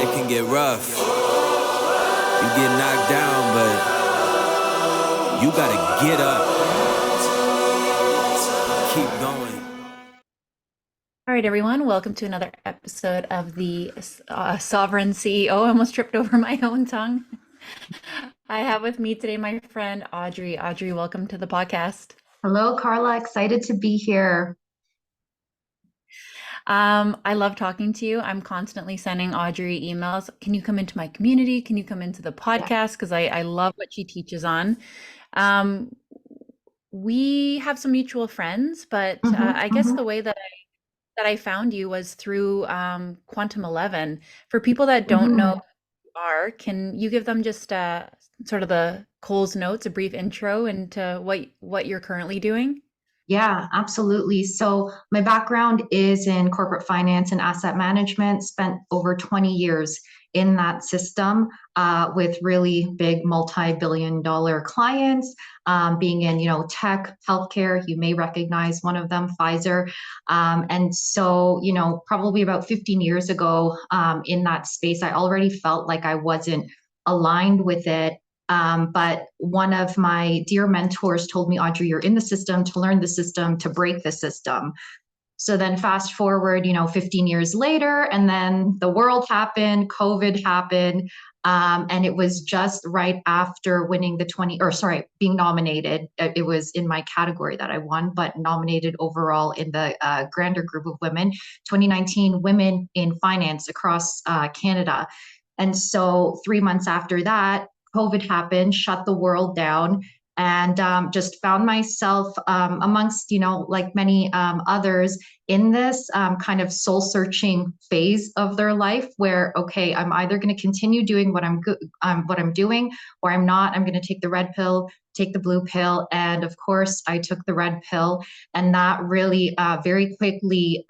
life can get rough. You get knocked down, but you gotta get up. Keep going. All right, everyone, welcome to another episode of the Sovereign CEO. I almost tripped over my own tongue. I have with me today my friend Audrey. Audrey, welcome to the podcast. Hello, Carla. Excited to be here. I love talking to you. I'm constantly sending Audrey emails. Can you come into my community? Can you come into the Yeah. podcast? Because I love what she teaches on. Um, we have some mutual friends, but I guess the way that I found you was through Quantum 11. For people that don't know hmm who you are, can you give them just sort of the Cole's notes, a brief intro into what you're currently doing? Yeah, absolutely. So my background is in corporate finance and asset management, spent over 20 years in that system with really big multi-billion dollar clients, being in, tech, healthcare. You may recognize one of them, Pfizer. And so, probably about 15 years ago in that space, I already felt like I wasn't aligned with it. But one of my dear mentors told me, Audrey, you're in the system to learn the system, to break the system. So then fast forward, 15 years later, and then the world happened, COVID happened. And it was just right after winning the 20, or sorry, being nominated. It was in my category that I won, but nominated overall in the grander group of women, 2019 Women in Finance across Canada. And so 3 months after that, COVID happened, shut the world down, and just found myself amongst, like many others in this kind of soul searching phase of their life where, okay, I'm either going to continue doing what I'm doing, or I'm not. I'm going to take the red pill, take the blue pill. And of course, I took the red pill, and that really very quickly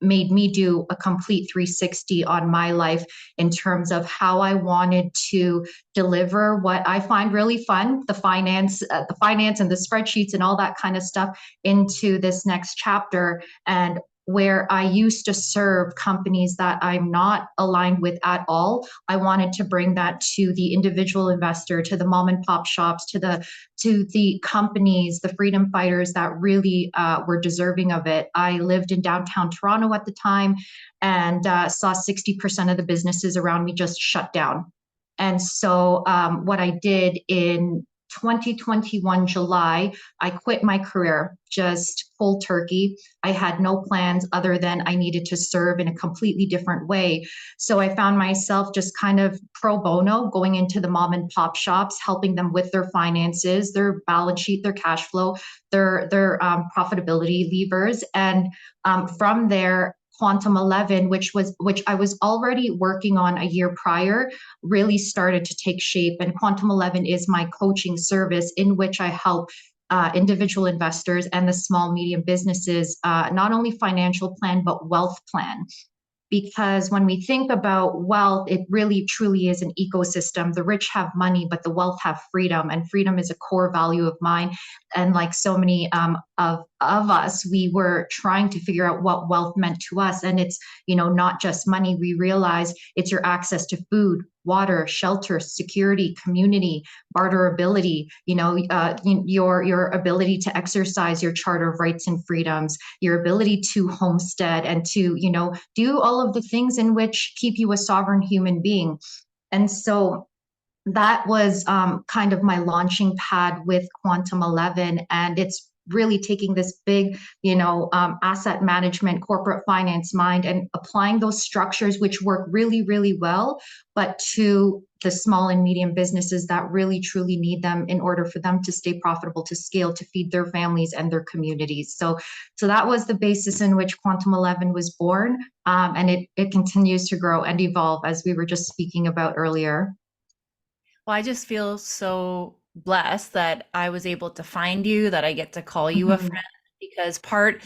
made me do a complete 360 on my life in terms of how I wanted to deliver what I find really fun, the finance and the spreadsheets and all that kind of stuff into this next chapter. And where I used to serve companies that I'm not aligned with at all, I wanted to bring that to the individual investor, to the mom and pop shops, to the companies, the freedom fighters that really were deserving of it. I lived in downtown Toronto at the time and saw 60% of the businesses around me just shut down. And so, what I did in 2021 July, I quit my career, just cold turkey. I had no plans other than I needed to serve in a completely different way. So I found myself just kind of pro bono going into the mom and pop shops, helping them with their finances, their balance sheet, their cash flow, their profitability levers, and from there, Quantum 11, which I was already working on a year prior, really started to take shape. And Quantum 11 is my coaching service in which I help individual investors and the small medium businesses not only financial plan but wealth plan, because when we think about wealth, it really truly is an ecosystem. The rich have money, but the wealth have freedom, and freedom is a core value of mine. And like so many of us, we were trying to figure out what wealth meant to us, and it's not just money. We realize it's your access to food, water, shelter, security, community, barterability. Your ability to exercise your charter of rights and freedoms, your ability to homestead and to do all of the things in which keep you a sovereign human being. And so that was kind of my launching pad with Quantum 11. And it's really taking this big, asset management, corporate finance mind and applying those structures, which work really, really well, but to the small and medium businesses that really, truly need them in order for them to stay profitable, to scale, to feed their families and their communities. So that was the basis in which Quantum 11 was born. And it continues to grow and evolve, as we were just speaking about earlier. Well, I just feel so blessed that I was able to find you, that I get to call you a Mhm. friend, because part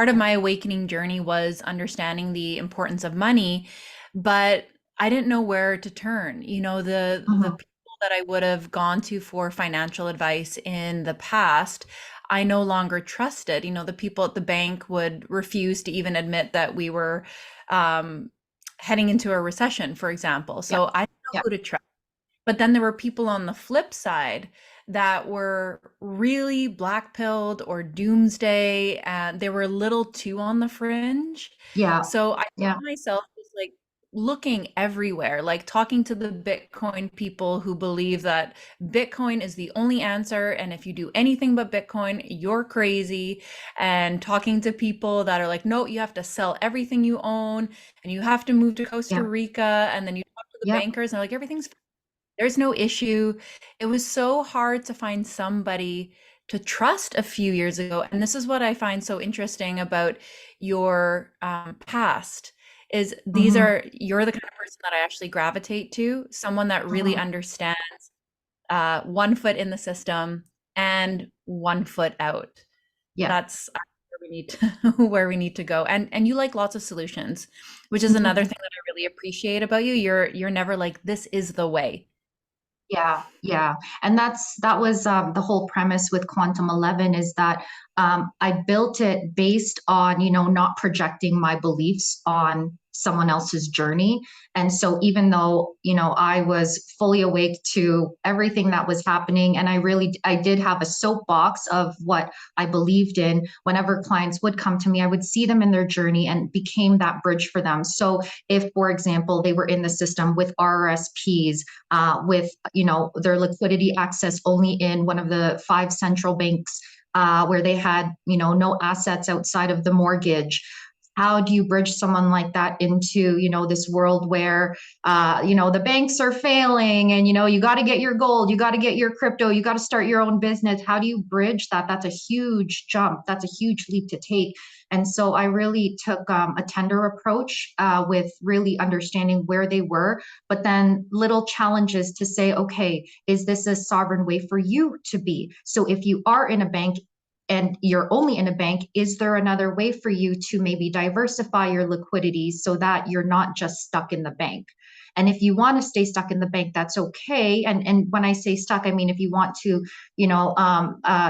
of my awakening journey was understanding the importance of money, but I didn't know where to turn. The Mhm. people that I would have gone to for financial advice in the past, I no longer trusted. The people at the bank would refuse to even admit that we were um heading into a recession, for example. Yeah. So I didn't know Yeah. who to trust. But then there were people on the flip side that were really black-pilled or doomsday, and they were a little too on the fringe. Yeah. So I Yeah. found myself just like looking everywhere, like talking to the Bitcoin people who believe that Bitcoin is the only answer, and if you do anything but Bitcoin, you're crazy. And talking to people that are like, no, you have to sell everything you own, and you have to move to Costa Yeah. Rica, and then you talk to the Yeah. bankers, and they're like, everything's there's no issue. It was so hard to find somebody to trust a few years ago. And this is what I find so interesting about your past is Mm-hmm. you're the kind of person that I actually gravitate to, someone that really Mm-hmm. understands one foot in the system and one foot out. Yeah. That's where we need to where we need to go. And you like lots of solutions, which is another thing that I really appreciate about you. You're never like, this is the way. Yeah, yeah. And that was the whole premise with Quantum 11 is that I built it based on, not projecting my beliefs on someone else's journey. And so even though, I was fully awake to everything that was happening, and I did have a soapbox of what I believed in, whenever clients would come to me, I would see them in their journey and became that bridge for them. So if, for example, they were in the system with RRSPs, with their liquidity access only in one of the 5 central banks, where they had no assets outside of the mortgage. How do you bridge someone like that into this world where the banks are failing, and you got to get your gold, you got to get your crypto, you got to start your own business? How do you bridge that? That's a huge jump, that's a huge leap to take. And so I really took a tender approach, with really understanding where they were, but then little challenges to say, okay, is this a sovereign way for you to be? So if you are in a bank and you're only in a bank, is there another way for you to maybe diversify your liquidity so that you're not just stuck in the bank? And if you want to stay stuck in the bank, that's okay. And when I say stuck, I mean if you want to,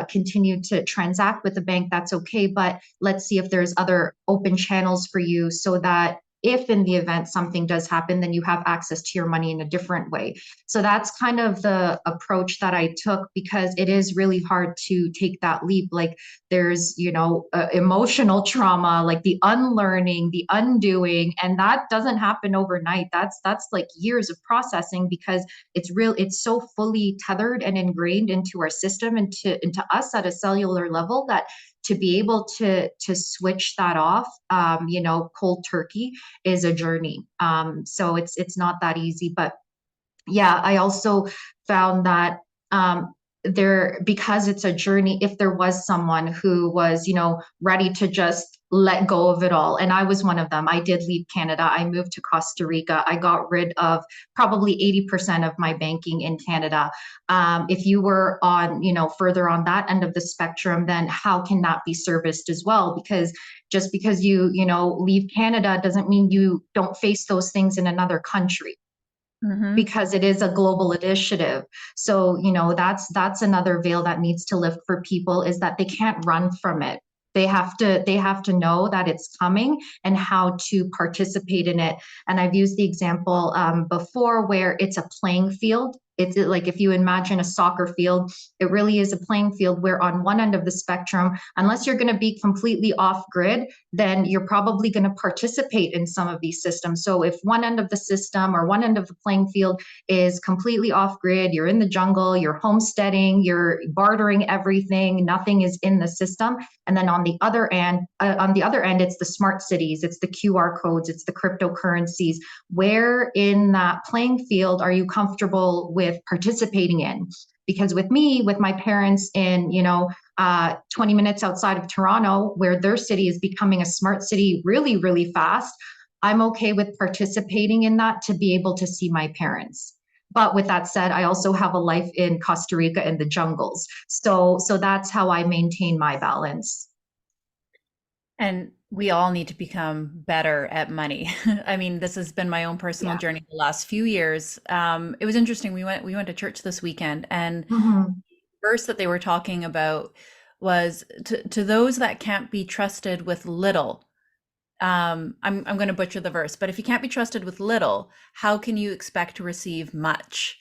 continue to transact with the bank, that's okay. But let's see if there's other open channels for you, so that if in the event something does happen, then you have access to your money in a different way. So that's kind of the approach that I took, because it is really hard to take that leap. Like there's, emotional trauma, like the unlearning, the undoing, and that doesn't happen overnight. That's like years of processing, because it's so fully tethered and ingrained into our system and into us at a cellular level, that to be able to switch that off, cold turkey, is a journey. So it's not that easy. But yeah, I also found that because it's a journey, if there was someone who was, ready to just let go of it all, and I was one of them. I did leave Canada. I moved to Costa Rica. I got rid of probably 80% of my banking in Canada. If you were on, further on that end of the spectrum, then how can that be serviced as well? Because just because you leave Canada doesn't mean you don't face those things in another country, Mm-hmm. because it is a global initiative. So, that's another veil that needs to lift for people, is that they can't run from it. They have to know that it's coming and how to participate in it. And I've used the example before, where it's a playing field. It's like if you imagine a soccer field, it really is a playing field, where on one end of the spectrum, unless you're going to be completely off grid, then you're probably going to participate in some of these systems. So if one end of the system or one end of the playing field is completely off grid, you're in the jungle, you're homesteading, you're bartering everything, nothing is in the system. And then on the other end, it's the smart cities, it's the QR codes, it's the cryptocurrencies. Where in that playing field are you comfortable with participating in? Because with me, with my parents in, 20 minutes outside of Toronto, where their city is becoming a smart city really, really fast, I'm okay with participating in that to be able to see my parents. But with that said, I also have a life in Costa Rica in the jungles. So that's how I maintain my balance. And we all need to become better at money. I mean, this has been my own personal Yeah. journey the last few years. It was interesting. We went to church this weekend, and Mm-hmm. the verse that they were talking about was to those that can't be trusted with little, I'm going to butcher the verse, but if you can't be trusted with little, how can you expect to receive much?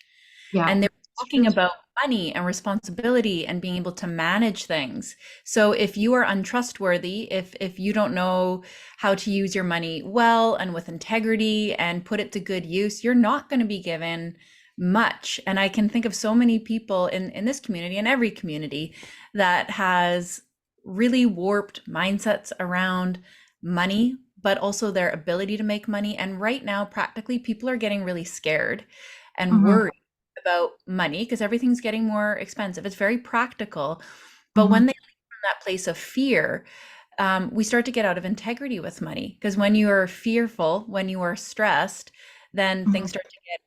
Yeah, And they were it's talking true. about money and responsibility and being able to manage things. So if you are untrustworthy, if you don't know how to use your money well and with integrity and put it to good use, you're not going to be given much. And I can think of so many people in this community and every community that has really warped mindsets around money, but also their ability to make money. And right now, practically, people are getting really scared and Mm-hmm, worried about money because everything's getting more expensive. It's very practical. But mm-hmm, when they leave from that place of fear, we start to get out of integrity with money. Because when you are fearful, when you are stressed, then mm-hmm, things start to get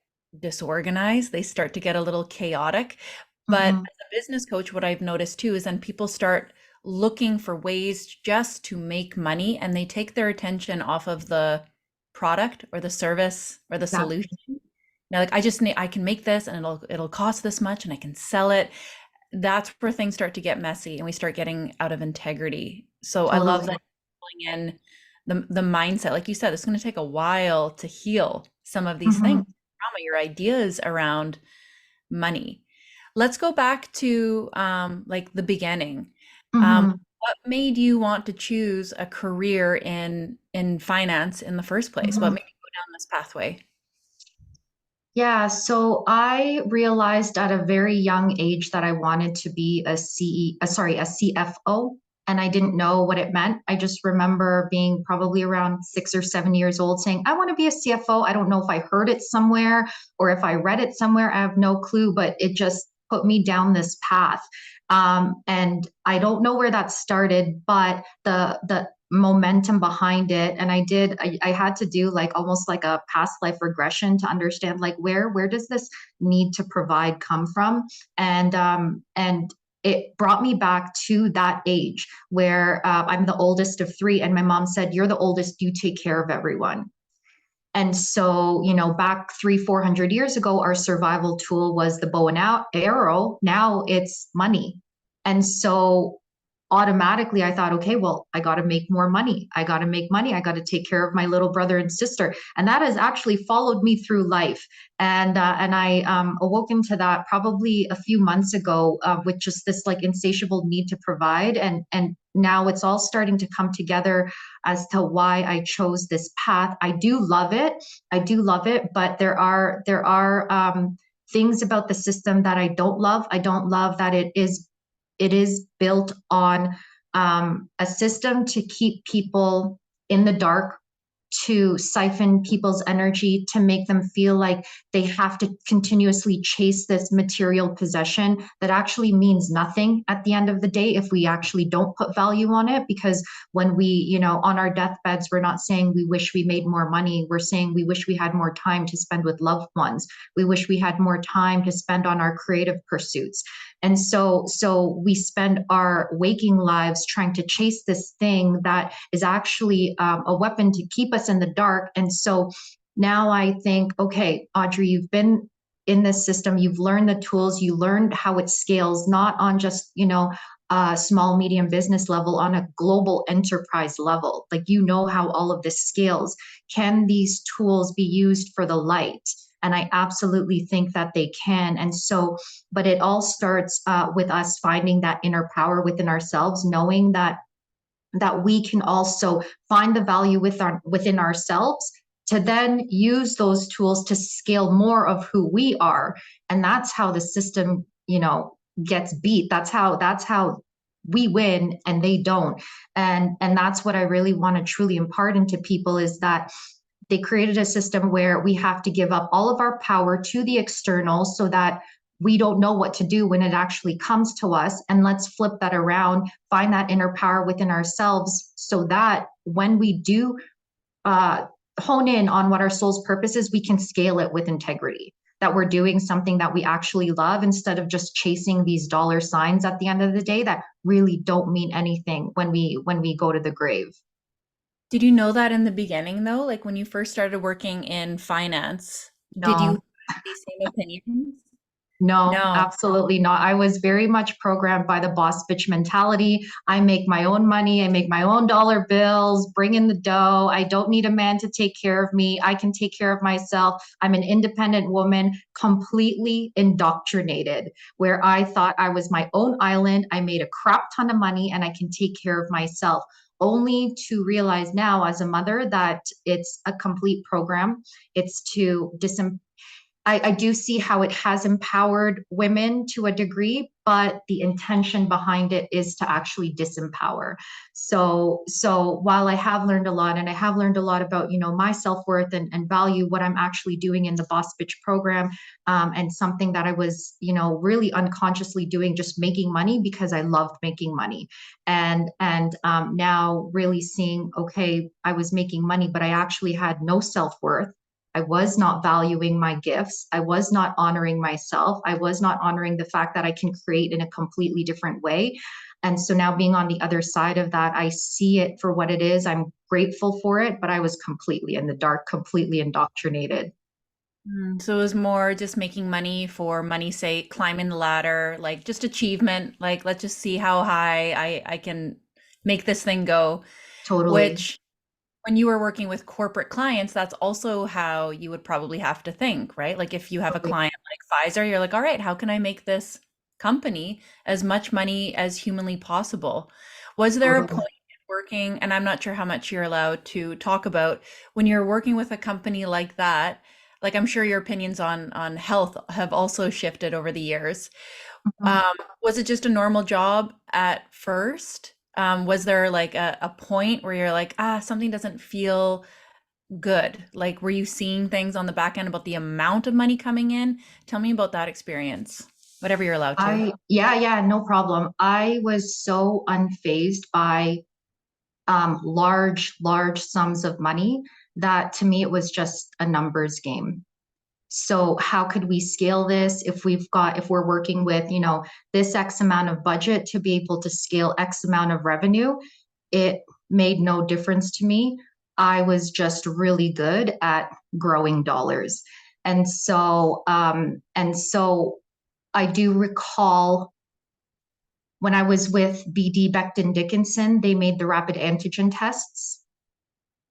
disorganized. They start to get a little chaotic. But mm-hmm. as a business coach, what I've noticed too is then people start looking for ways just to make money and they take their attention off of the product or the service or the solution. Exactly. Now, like I can make this and it'll cost this much and I can sell it. That's where things start to get messy and we start getting out of integrity. So I love Totally. that pulling in the mindset. Like you said, it's going to take a while to heal some of these things, Mm-hmm, trauma, your ideas around money. Let's go back to like the beginning. mm-hmm, What made you want to choose a career in finance in the first place? What mm-hmm. made you go down this pathway? Yeah, so I realized at a very young age that I wanted to be a CFO, and I didn't know what it meant. I just remember being probably around 6 or 7 years old saying, I want to be a CFO. I don't know if I heard it somewhere or if I read it somewhere. I have no clue, but it just put me down this path. And I don't know where that started, but the momentum behind it, and I had to do like almost like a past life regression to understand like where does this need to provide come from. And it brought me back to that age where I'm the oldest of three, and my mom said, you're the oldest, you take care of everyone. And so, back 300-400 years ago, our survival tool was the bow and arrow. Now it's money. And so automatically I thought, okay, well, I got to make more money. I got to make money. I got to take care of my little brother and sister. And that has actually followed me through life. And I awoke into that probably a few months ago with just this like insatiable need to provide. And now it's all starting to come together as to why I chose this path. I do love it. I do love it, but there are things about the system that I don't love. I don't love that it is built on a system to keep people in the dark, to siphon people's energy, to make them feel like they have to continuously chase this material possession that actually means nothing at the end of the day if we actually don't put value on it. Because when we, on our deathbeds, we're not saying we wish we made more money. We're saying we wish we had more time to spend with loved ones. We wish we had more time to spend on our creative pursuits. And so we spend our waking lives trying to chase this thing that is actually a weapon to keep us in the dark. And so now I think, okay, Audrey, you've been in this system, you've learned the tools, you learned how it scales, not on just, small, medium business level, on a global enterprise level. Like, how all of this scales. Can these tools be used for the light? And I absolutely think that they can. And so, but it all starts with us finding that inner power within ourselves, knowing that we can also find the value within ourselves to then use those tools to scale more of who we are. And that's how the system, gets beat. That's how we win and they don't. And that's what I really want to truly impart into people, is that they created a system where we have to give up all of our power to the external so that we don't know what to do when it actually comes to us. And let's flip that around, find that inner power within ourselves so that when we do hone in on what our soul's purpose is, we can scale it with integrity. That we're doing something that we actually love instead of just chasing these dollar signs at the end of the day that really don't mean anything when we go to the grave. Did you know that in the beginning though? Like when you first started working in finance, did you No. have these same opinions? No, No. absolutely not. I was very much programmed by the boss bitch mentality. I make my own money. I make my own dollar bills, bring in the dough. I don't need a man to take care of me. I can take care of myself. I'm an independent woman, completely indoctrinated, where I thought I was my own island. I made a crap ton of money and I can take care of myself. Only to realize now as a mother that it's a complete program. It's to I do see how it has empowered women to a degree, but the intention behind it is to actually disempower. So while I have learned a lot, and I have learned a lot about, my self-worth and value, what I'm actually doing in the Boss Bitch program, and something that I was, really unconsciously doing, just making money because I loved making money. And now really seeing, okay, I was making money, but I actually had no self-worth. I was not valuing my gifts. I was not honoring myself. I was not honoring the fact that I can create in a completely different way. And so now being on the other side of that, I see it for what it is. I'm grateful for it, but I was completely in the dark, completely indoctrinated. So it was more just making money for money's sake, climbing the ladder, like just achievement, like let's just see how high I can make this thing go, Totally. which when you were working with corporate clients, that's also how you would probably have to think, right? Like if you have a Totally. client like Pfizer, you're like, all right, how can I make this company as much money as humanly possible? Was there a Totally. point in working, and I'm not sure how much you're allowed to talk about, when you're working with a company like that, like I'm sure your opinions on health have also shifted over the years. Mhm. Um, was it just a normal job at first? Was there like a point where you're like, something doesn't feel good? Like, were you seeing things on the back end about the amount of money coming in? Tell me about that experience, whatever you're allowed to. Yeah, no problem. I was so unfazed by large sums of money that to me it was just a numbers game. So how could we scale this if we're working with, this X amount of budget to be able to scale X amount of revenue? It made no difference to me. I was just really good at growing dollars. And so I do recall when I was with BD Becton Dickinson, they made the rapid antigen tests.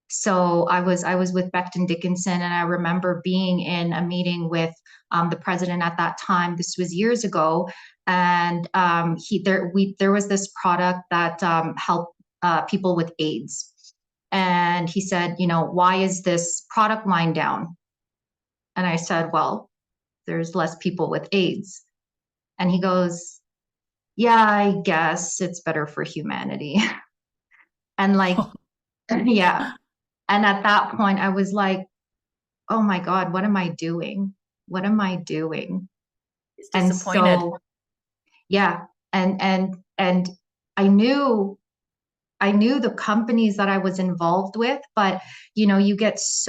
So I was with Becton Dickinson, and I remember being in a meeting with the president at that time. This was years ago, and there was this product that helped people with AIDS, and he said, why is this product line down? And I said, well, there's less people with AIDS, and he goes, yeah, I guess it's better for humanity, and like, yeah. And at that point, I was like, oh my God, what am I doing? What am I doing? He's And disappointed. so, yeah, and I knew I knew the companies that I was involved with, but you get just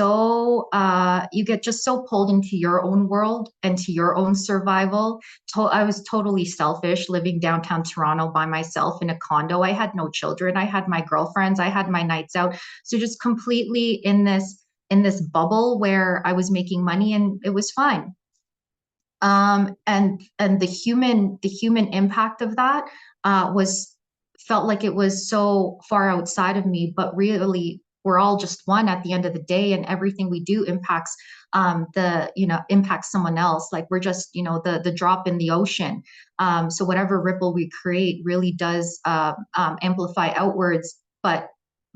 so pulled into your own world and to your own survival. I was totally selfish living downtown Toronto by myself in a condo. I had no children. I had my girlfriends. I had my nights out. So just completely in this bubble where I was making money and it was fine. And the human impact of that was felt like it was so far outside of me, but really we're all just one at the end of the day, and everything we do impacts someone else. Like we're just the drop in the ocean. So whatever ripple we create really does amplify outwards. But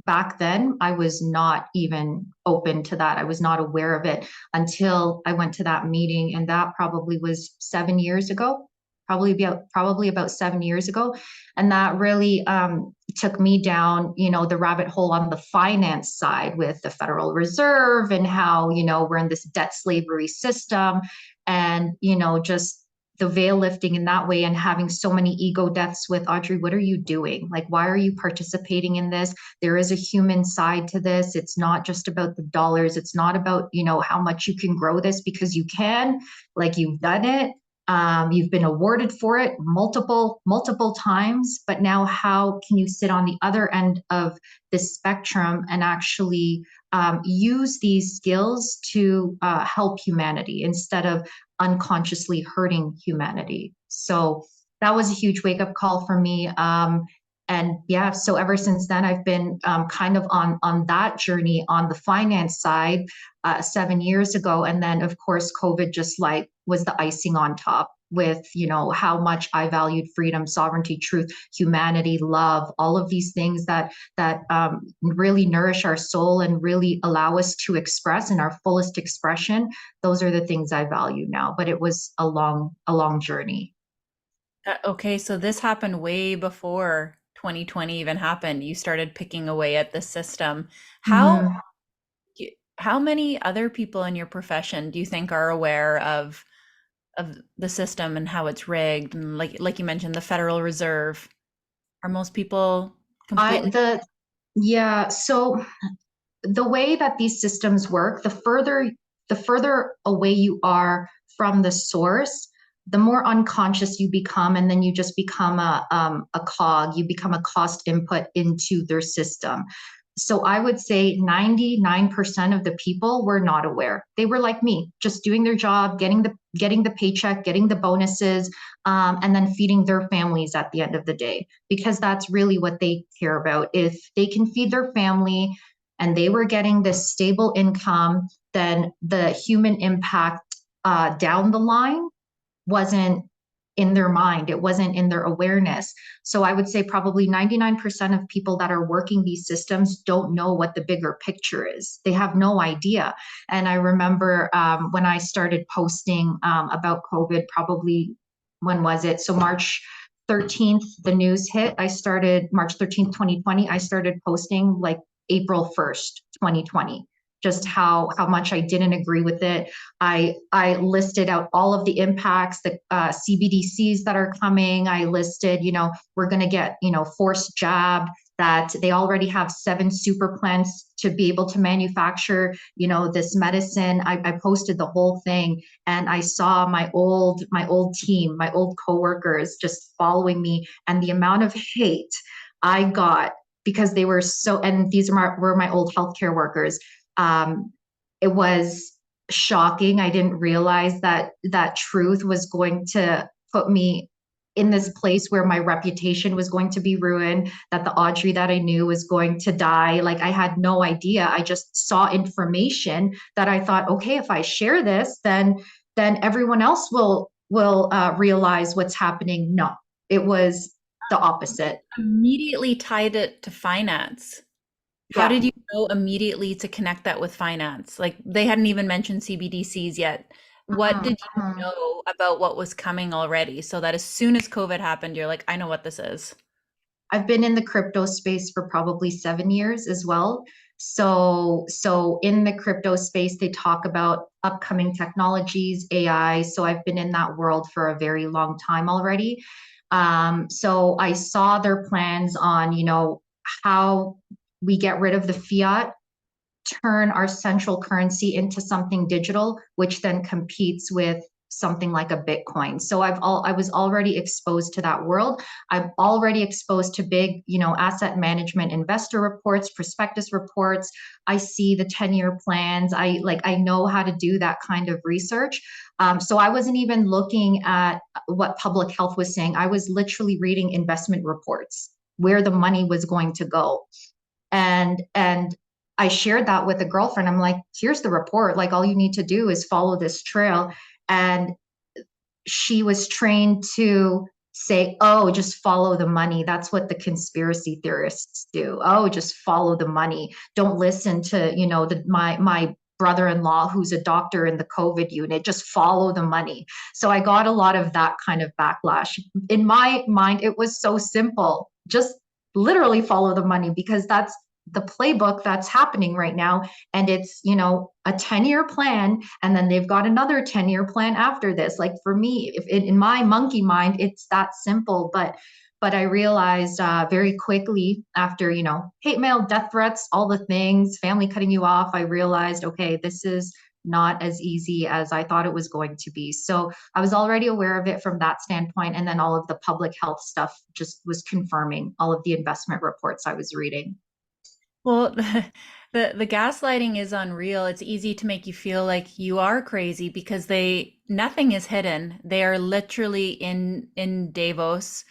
back then I was not even open to that. I was not aware of it until I went to that meeting, and that probably was 7 years ago, probably about 7 years ago. And that really took me down, the rabbit hole on the finance side with the Federal Reserve and how, we're in this debt slavery system, and, just the veil lifting in that way, and having so many ego deaths with Audrey. What are you doing? Like, why are you participating in this? There is a human side to this. It's not just about the dollars. It's not about, how much you can grow this because you can, like you've done it. You've been awarded for it multiple times, but now how can you sit on the other end of the spectrum and actually use these skills to help humanity instead of unconsciously hurting humanity. So that was a huge wake up call for me. And yeah, so ever since then, I've been kind of on that journey on the finance side 7 years ago. And then, of course, COVID just like was the icing on top with, how much I valued freedom, sovereignty, truth, humanity, love, all of these things that really nourish our soul and really allow us to express in our fullest expression. Those are the things I value now. But it was a long journey. Okay, so this happened way before 2020 even happened. You started picking away at the system. How Mhm. how many other people in your profession do you think are aware of the system and how it's rigged? And like you mentioned, the Federal Reserve. Are most people I completely the Yeah, so the way that these systems work, the further away you are from the source, the more unconscious you become, and then you just become a cog. You become a cost input into their system. So I would say 99% of the people were not aware. They were like me, just doing their job, getting the paycheck, getting the bonuses, and then feeding their families at the end of the day, because that's really what they care about. If they can feed their family and they were getting this stable income, then the human impact down the line wasn't in their mind. It wasn't in their awareness. So I would say probably 99% of people that are working these systems don't know what the bigger picture is. They have no idea. And I remember when I started posting about COVID, probably, when was it? So March 13th, the news hit. I started March 13th, 2020. I started posting like April 1st, 2020, just how much I didn't agree with it. I listed out all of the impacts, the CBDCs that are coming. I listed, we're going to get, forced jab, that they already have 7 super plants to be able to manufacture, this medicine. I posted the whole thing, and I saw my old team, my old coworkers just following me, and the amount of hate I got because they were so, and these were my old healthcare workers. It was shocking. I didn't realize that truth was going to put me in this place where my reputation was going to be ruined, that the Audrey that I knew was going to die. Like, I had no idea. I just saw information that I thought, okay, if I share this, then everyone else will realize what's happening. No, it was the opposite. immediately tied it to finance? How Yeah. did you know immediately to connect that with finance? Like they hadn't even mentioned CBDCs yet. What Mhm, did you mhm. know about what was coming already so that as soon as COVID happened, you're like, I know what this is? I've been in the crypto space for probably 7 years as well. So in the crypto space, they talk about upcoming technologies, AI. So I've been in that world for a very long time already. So I saw their plans on, how we get rid of the fiat, turn our central currency into something digital, which then competes with something like a Bitcoin. So I was already exposed to that world. I'm already exposed to big, asset management investor reports, prospectus reports. I see the 10-year plans. I know how to do that kind of research. So I wasn't even looking at what public health was saying. I was literally reading investment reports, where the money was going to go. And I shared that with a girlfriend. I'm like, here's the report. Like, all you need to do is follow this trail. And she was trained to say, oh, just follow the money. That's what the conspiracy theorists do. Oh, just follow the money. Don't listen to, my brother-in-law who's a doctor in the COVID unit. Just follow the money. So I got a lot of that kind of backlash. In my mind, it was so simple. Just literally follow the money, because that's the playbook that's happening right now. And it's, a 10-year plan, and then they've got another 10-year plan after this. Like, for me, if in my monkey mind, it's that simple. But I realized very quickly after, hate mail, death threats, all the things, family cutting you off, I realized, okay, this is not as easy as I thought it was going to be. So I was already aware of it from that standpoint. And then all of the public health stuff just was confirming all of the investment reports I was reading. Well, The gaslighting is unreal. It's easy to make you feel like you are crazy because nothing is hidden. They are literally in Davos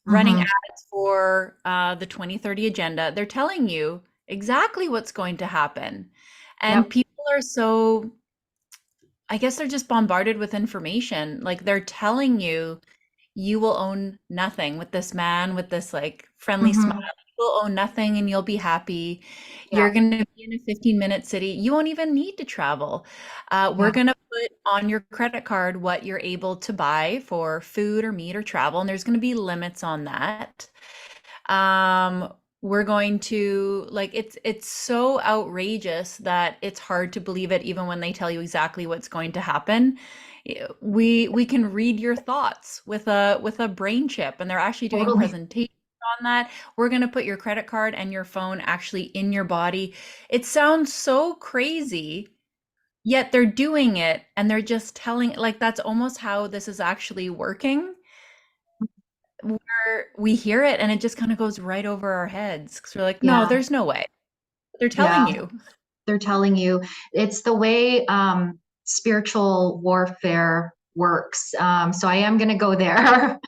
running Hmm. ads for the 2030 agenda. They're telling you exactly what's going to happen. And Yep. people are so, I guess they're just bombarded with information. Like they're telling you you will own nothing with this man with this like friendly smile. Hmm. You will own nothing and you'll be happy. Yeah. You're going to be in a 15-minute city. You won't even need to travel. We're Yeah. going to put on your credit card what you're able to buy for food or meat or travel, and there's going to be limits on that. We're going to like it's so outrageous that it's hard to believe it even when they tell you exactly what's going to happen. We can read your thoughts with a brain chip, and they're actually doing Totally. presentations on that. We're going to put your credit card and your phone actually in your body. It sounds so crazy, yet they're doing it and they're just telling like that's almost how this is actually working. We hear it and it just kind of goes right over our heads because we're like, no, Yeah. there's no way. They're telling Yeah. you. They're telling you it's the way spiritual warfare works. So I am going to go there. Yes,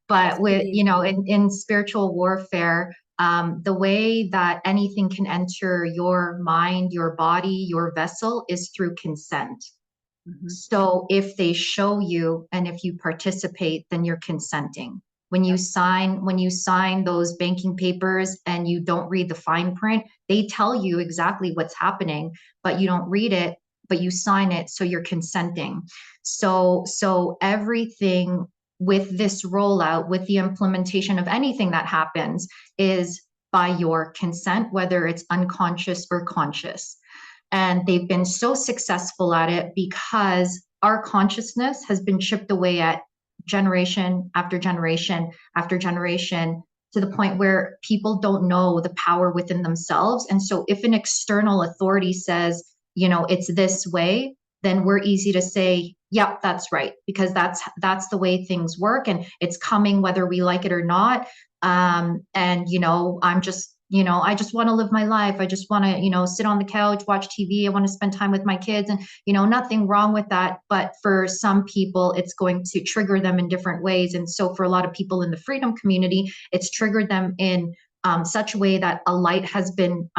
But with, please. in spiritual warfare, the way that anything can enter your mind, your body, your vessel is through consent. Mhm. So if they show you and if you participate, then you're consenting. Yep. When you sign those banking papers and you don't read the fine print, they tell you exactly what's happening, but you don't read it, but you sign it, so you're consenting. So everything with this rollout, with the implementation of anything that happens, is by your consent, whether it's unconscious or conscious. And they've been so successful at it because our consciousness has been chipped away at generation after generation after generation, to the point where people don't know the power within themselves. And so if an external authority says, it's this way, then we're easy to say, yep, that's right, because that's the way things work, and it's coming whether we like it or not. And I'm just, I just want to live my life. I just want to, sit on the couch, watch TV. I want to spend time with my kids, and nothing wrong with that. But for some people, it's going to trigger them in different ways. And so for a lot of people in the freedom community, it's triggered them in such a way that a light has been,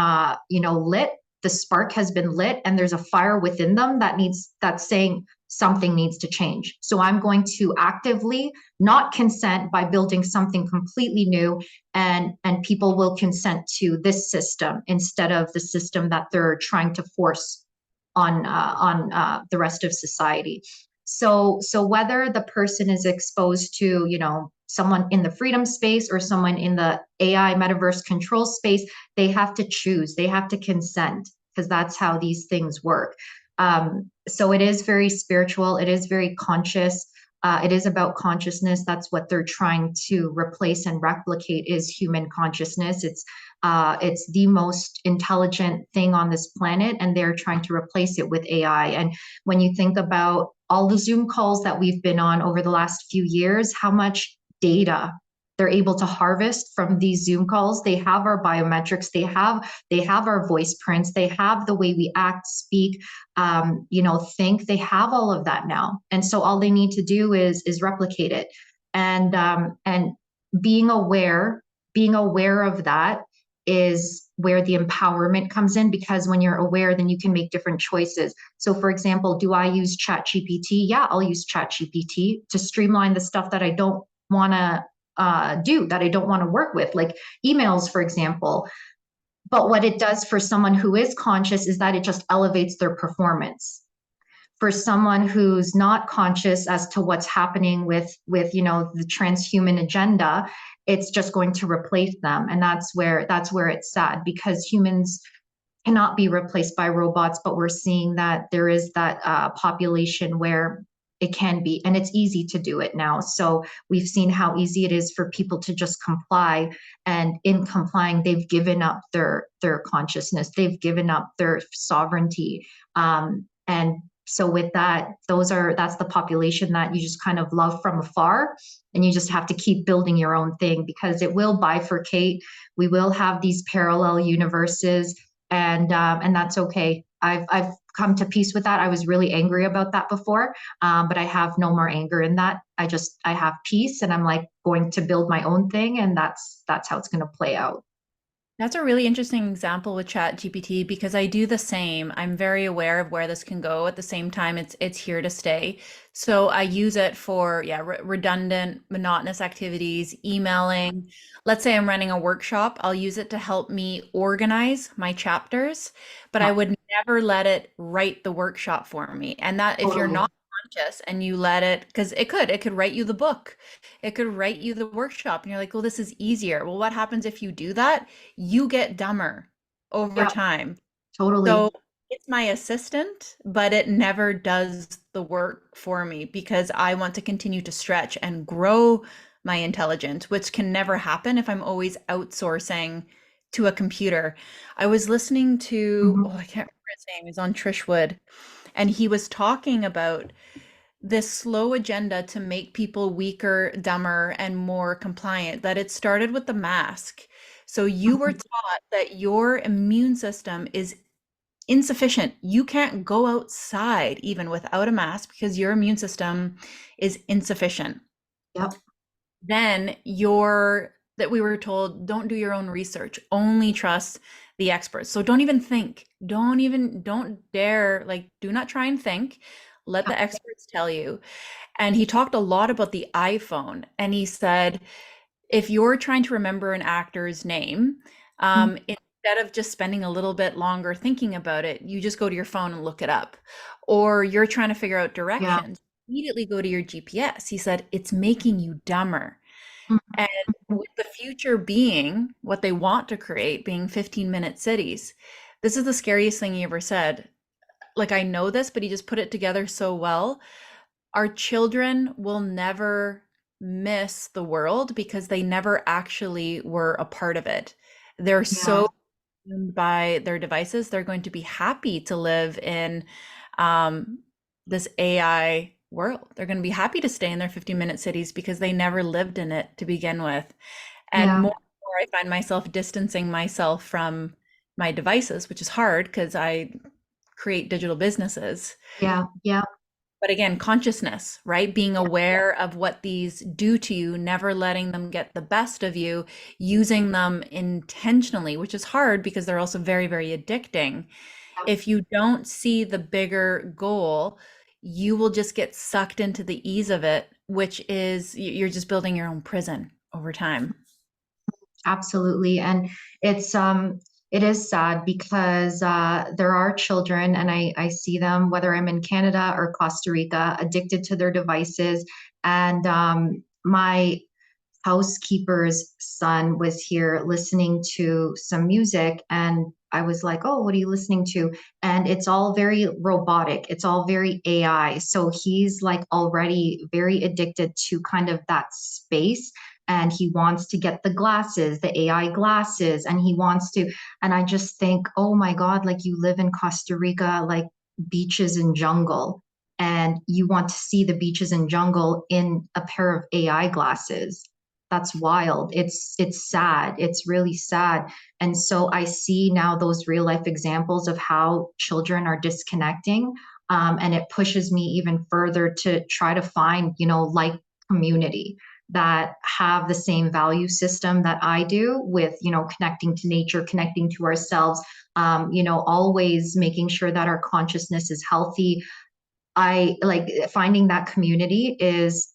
lit. The spark has been lit, and there's a fire within them that's saying something needs to change. So I'm going to actively not consent by building something completely new, and people will consent to this system instead of the system that they're trying to force on the rest of society. So whether the person is exposed to someone in the freedom space or someone in the AI metaverse control space, they have to choose, they have to consent, because that's how these things work. So it is very spiritual, it is very conscious. It is about consciousness. That's what they're trying to replace and replicate, is human consciousness. It's the most intelligent thing on this planet, and they're trying to replace it with AI. And when you think about all the Zoom calls that we've been on over the last few years, how much data they're able to harvest from these Zoom calls. They have our biometrics, they have our voice prints, they have the way we act, speak, think. They have all of that now, and so all they need to do is replicate it. And being aware, being aware of that is where the empowerment comes in, because when you're aware, then you can make different choices. So for example, do I use ChatGPT? Yeah, I'll use ChatGPT to streamline the stuff that I don't want to do, that I don't want to work with, like emails, for example. But what it does for someone who is conscious is that it just elevates their performance. For someone who's not conscious as to what's happening with the transhuman agenda, it's just going to replace them. And that's where it's sad, because humans cannot be replaced by robots, but we're seeing that there is that population where it can be, and it's easy to do it now. So we've seen how easy it is for people to just comply, and in complying, they've given up their consciousness, they've given up their sovereignty, and so with that, that's the population that you just kind of love from afar, and you just have to keep building your own thing, because it will bifurcate. We will have these parallel universes, and that's okay. I've come to peace with that. I was really angry about that before, but I have no more anger in that. I have peace, and I'm like going to build my own thing, and that's how it's going to play out. That's a really interesting example with Chat GPT because I do the same. I'm very aware of where this can go. At the same time, it's here to stay. So I use it for redundant, monotonous activities, emailing. Let's say I'm running a workshop, I'll use it to help me organize my chapters, but Yeah, I would never let it write the workshop for me. And that if you're totally. not conscious and you let it, because it could write you the book, it could write you the workshop, and you're like, well, this is easier. Well, what happens if you do that? You get dumber over Yeah, time. totally. So it's my assistant, but it never does the work for me because I want to continue to stretch and grow my intelligence, which can never happen if I'm always outsourcing to a computer. I was listening to, oh, Hmm. I can't remember his name. He's on Trishwood, and he was talking about this slow agenda to make people weaker, dumber, and more compliant, that it started with the mask. So you were taught that your immune system is insufficient. You can't go outside even without a mask because your immune system is insufficient. Yep. Then your that we were told, don't do your own research, only trust the experts. So don't even think, don't dare, like, do not try and think. Let Yep. the experts tell you. And he talked a lot about the iPhone. And he said, if you're trying to remember an actor's name, instead of just spending a little bit longer thinking about it, you just go to your phone and look it up. Or you're trying to figure out Yeah. directions, immediately go to your GPS. He said, it's making you dumber. And Mhm. with the future being what they want to create, being 15-minute cities, this is the scariest thing he ever said. Like, I know this, but he just put it together so well. Our children will never miss the world because they never actually were a part of it. They're Yeah. so consumed by their devices, they're going to be happy to live in um, this AI world. They're going to be happy to stay in their 15-minute cities because they never lived in it to begin with. And Yeah. more and more, I find myself distancing myself from my devices, which is hard because I create digital businesses. Yeah. Yeah. But again, consciousness, right? Being aware of what these do to you, never letting them get the best of you, using them intentionally, which is hard because they're also very, very addicting. If you don't see the bigger goal, you will just get sucked into the ease of it, which is you're just building your own prison over time. Absolutely. And it's it is sad because there are children, and I see them, whether I'm in Canada or Costa Rica, addicted to their devices. And my housekeeper's son was here listening to some music, and I was like, oh, what are you listening to? And it's all very robotic, it's all very AI, so he's like already very addicted to kind of that space, and he wants to get the glasses, the AI glasses, and he wants to. And I just think, oh my god, like, you live in Costa Rica, like beaches and jungle, and you want to see the beaches and jungle in a pair of AI glasses. That's wild. It's sad. It's really sad. And so I see now those real life examples of how children are disconnecting, and it pushes me even further to try to find, like, community that have the same value system that I do, with, connecting to nature, connecting to ourselves, always making sure that our consciousness is healthy. I like finding that community is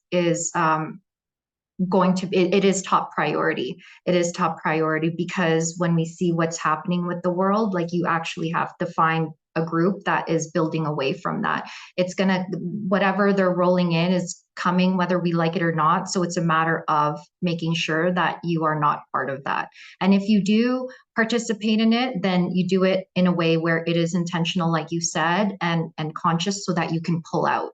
going to it is top priority. It is top priority because when we see what's happening with the world, like, you actually have to find a group that is building away from that. It's gonna Whatever they're rolling in is coming, whether we like it or not. So it's a matter of making sure that you are not part of that. And if you do participate in it, then you do it in a way where it is intentional, like you said, and conscious, so that you can pull out.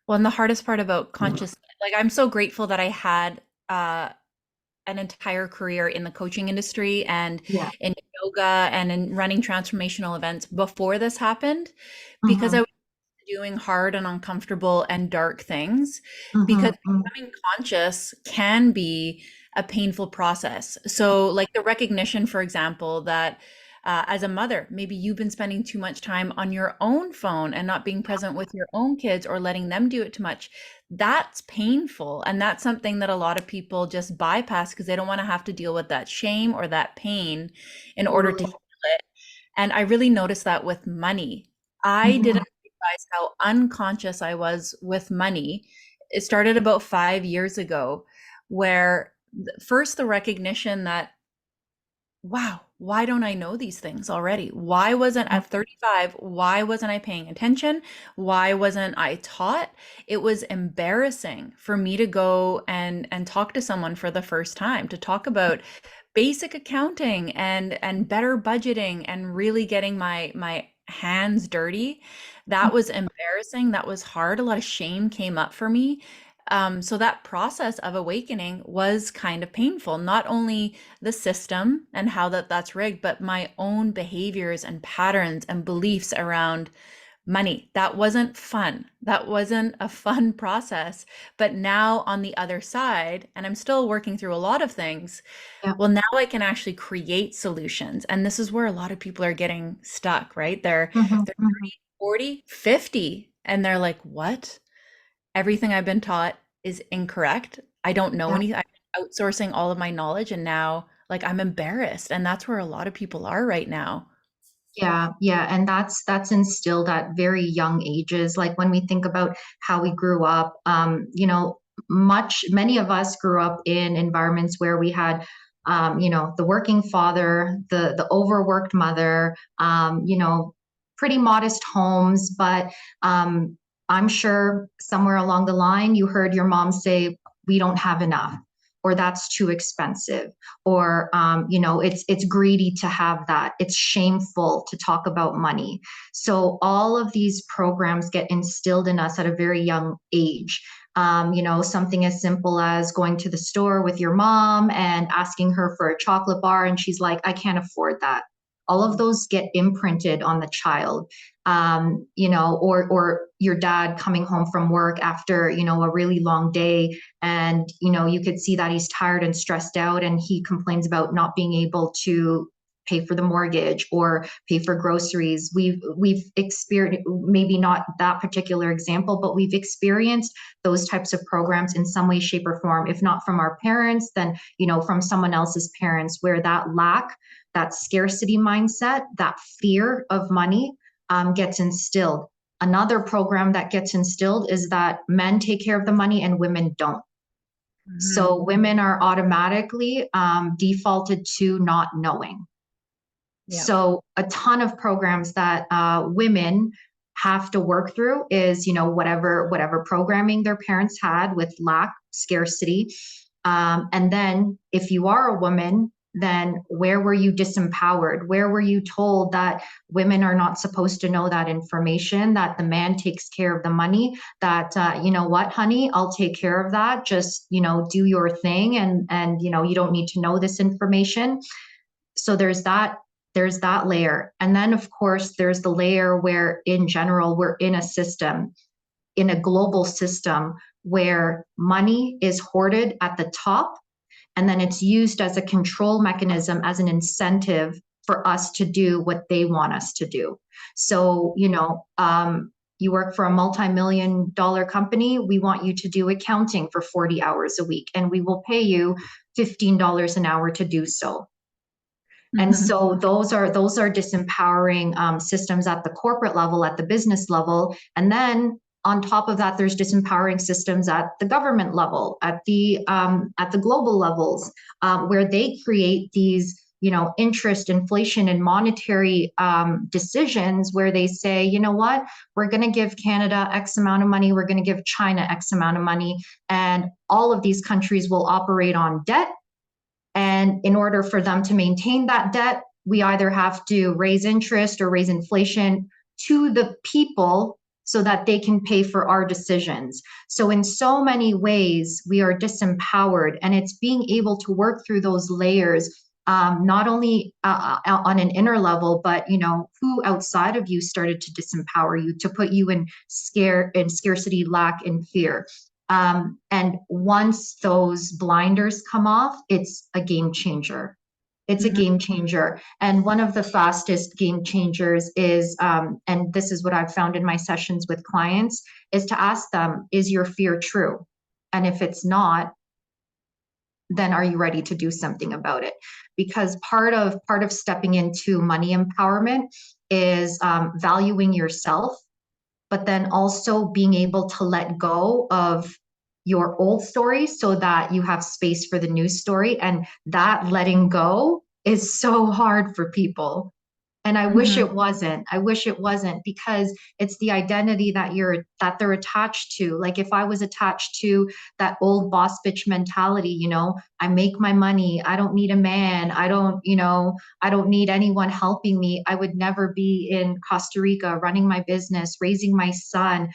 Well, and the hardest part about consciousness, like, I'm so grateful that I had an entire career in the coaching industry and Yeah. in yoga and in running transformational events before this happened, because I Hmm. was doing hard and uncomfortable and dark things, because Hmm. becoming conscious can be a painful process. So, like, the recognition, for example, that As a mother, maybe you've been spending too much time on your own phone and not being present with your own kids or letting them do it too much. That's painful. And that's something that a lot of people just bypass because they don't want to have to deal with that shame or that pain in order to Totally. heal it. And I really noticed that with money. I didn't Mhm. realize how unconscious I was with money. It started about 5 years ago, where first the recognition that, wow, why don't I know these things already? Why wasn't at 35, why wasn't I paying attention? Why wasn't I taught? It was embarrassing for me to go and talk to someone for the first time, to talk about basic accounting and better budgeting and really getting my hands dirty. That was embarrassing. That was hard. A lot of shame came up for me. So that process of awakening was kind of painful. Not only the system and how that's rigged, but my own behaviors and patterns and beliefs around money. That wasn't fun. That wasn't a fun process. But now on the other side, and I'm still working through a lot of things, Yeah. well, now I can actually create solutions. And this is where a lot of people are getting stuck, right? They're Mhm. 30, 40, 50, and they're like, what? Everything I've been taught is incorrect. I don't know Yeah. anything. I'm outsourcing all of my knowledge and now like I'm embarrassed. And that's where a lot of people are right now. Yeah, yeah, and that's instilled at very young ages. Like when we think about how we grew up, many of us grew up in environments where we had, the working father, the overworked mother, pretty modest homes, but I'm sure somewhere along the line you heard your mom say, "We don't have enough," or "That's too expensive." Or it's greedy to have that, it's shameful to talk about money. So all of these programs get instilled in us at a very young age. Something as simple as going to the store with your mom and asking her for a chocolate bar and she's like, "I can't afford that." All of those get imprinted on the child. Or your dad coming home from work after a really long day, and you could see that he's tired and stressed out, and he complains about not being able to pay for the mortgage or pay for groceries. We've experienced, maybe not that particular example, but we've experienced those types of programs in some way, shape, or form. If not from our parents, then from someone else's parents, where that lack, that scarcity mindset, that fear of money gets instilled. Another program that gets instilled is that men take care of the money and women don't. Mhm. So women are automatically defaulted to not knowing. Yeah. So a ton of programs that women have to work through is, whatever programming their parents had with lack, scarcity. And then if you are a woman, then where were you disempowered? Where were you told that women are not supposed to know that information, that the man takes care of the money, that, you know what, honey, I'll take care of that. Just, do your thing. And, you don't need to know this information. So there's that layer. And then of course there's the layer where in general we're in a system, in a global system, where money is hoarded at the top, and then it's used as a control mechanism, as an incentive for us to do what they want us to do. So you work for a multi-million-dollar company, we want you to do accounting for 40 hours a week, and we will pay you $15 an hour to do so. And Mhm. so those are disempowering systems at the corporate level, at the business level. And then on top of that, there's disempowering systems at the government level, at the global levels, where they create these interest, inflation, and monetary decisions, where they say, you know what, we're going to give Canada X amount of money, we're going to give China X amount of money, and all of these countries will operate on debt. And in order for them to maintain that debt, we either have to raise interest or raise inflation to the people so that they can pay for our decisions. So in so many ways, we are disempowered, and it's being able to work through those layers, not only on an inner level, but who outside of you started to disempower you, to put you in scarcity, lack, and fear. And once those blinders come off, it's a game changer. It's a game changer. And one of the fastest game changers is, and this is what I've found in my sessions with clients, is to ask them, is your fear true? And if it's not, then are you ready to do something about it? Because part of stepping into money empowerment is valuing yourself, but then also being able to let go of your old story so that you have space for the new story. And that letting go is so hard for people. And I wish it wasn't. I wish it wasn't, because it's the identity that they're attached to. Like if I was attached to that old boss bitch mentality, I make my money, I don't need a man, I don't need anyone helping me. I would never be in Costa Rica running my business, raising my son,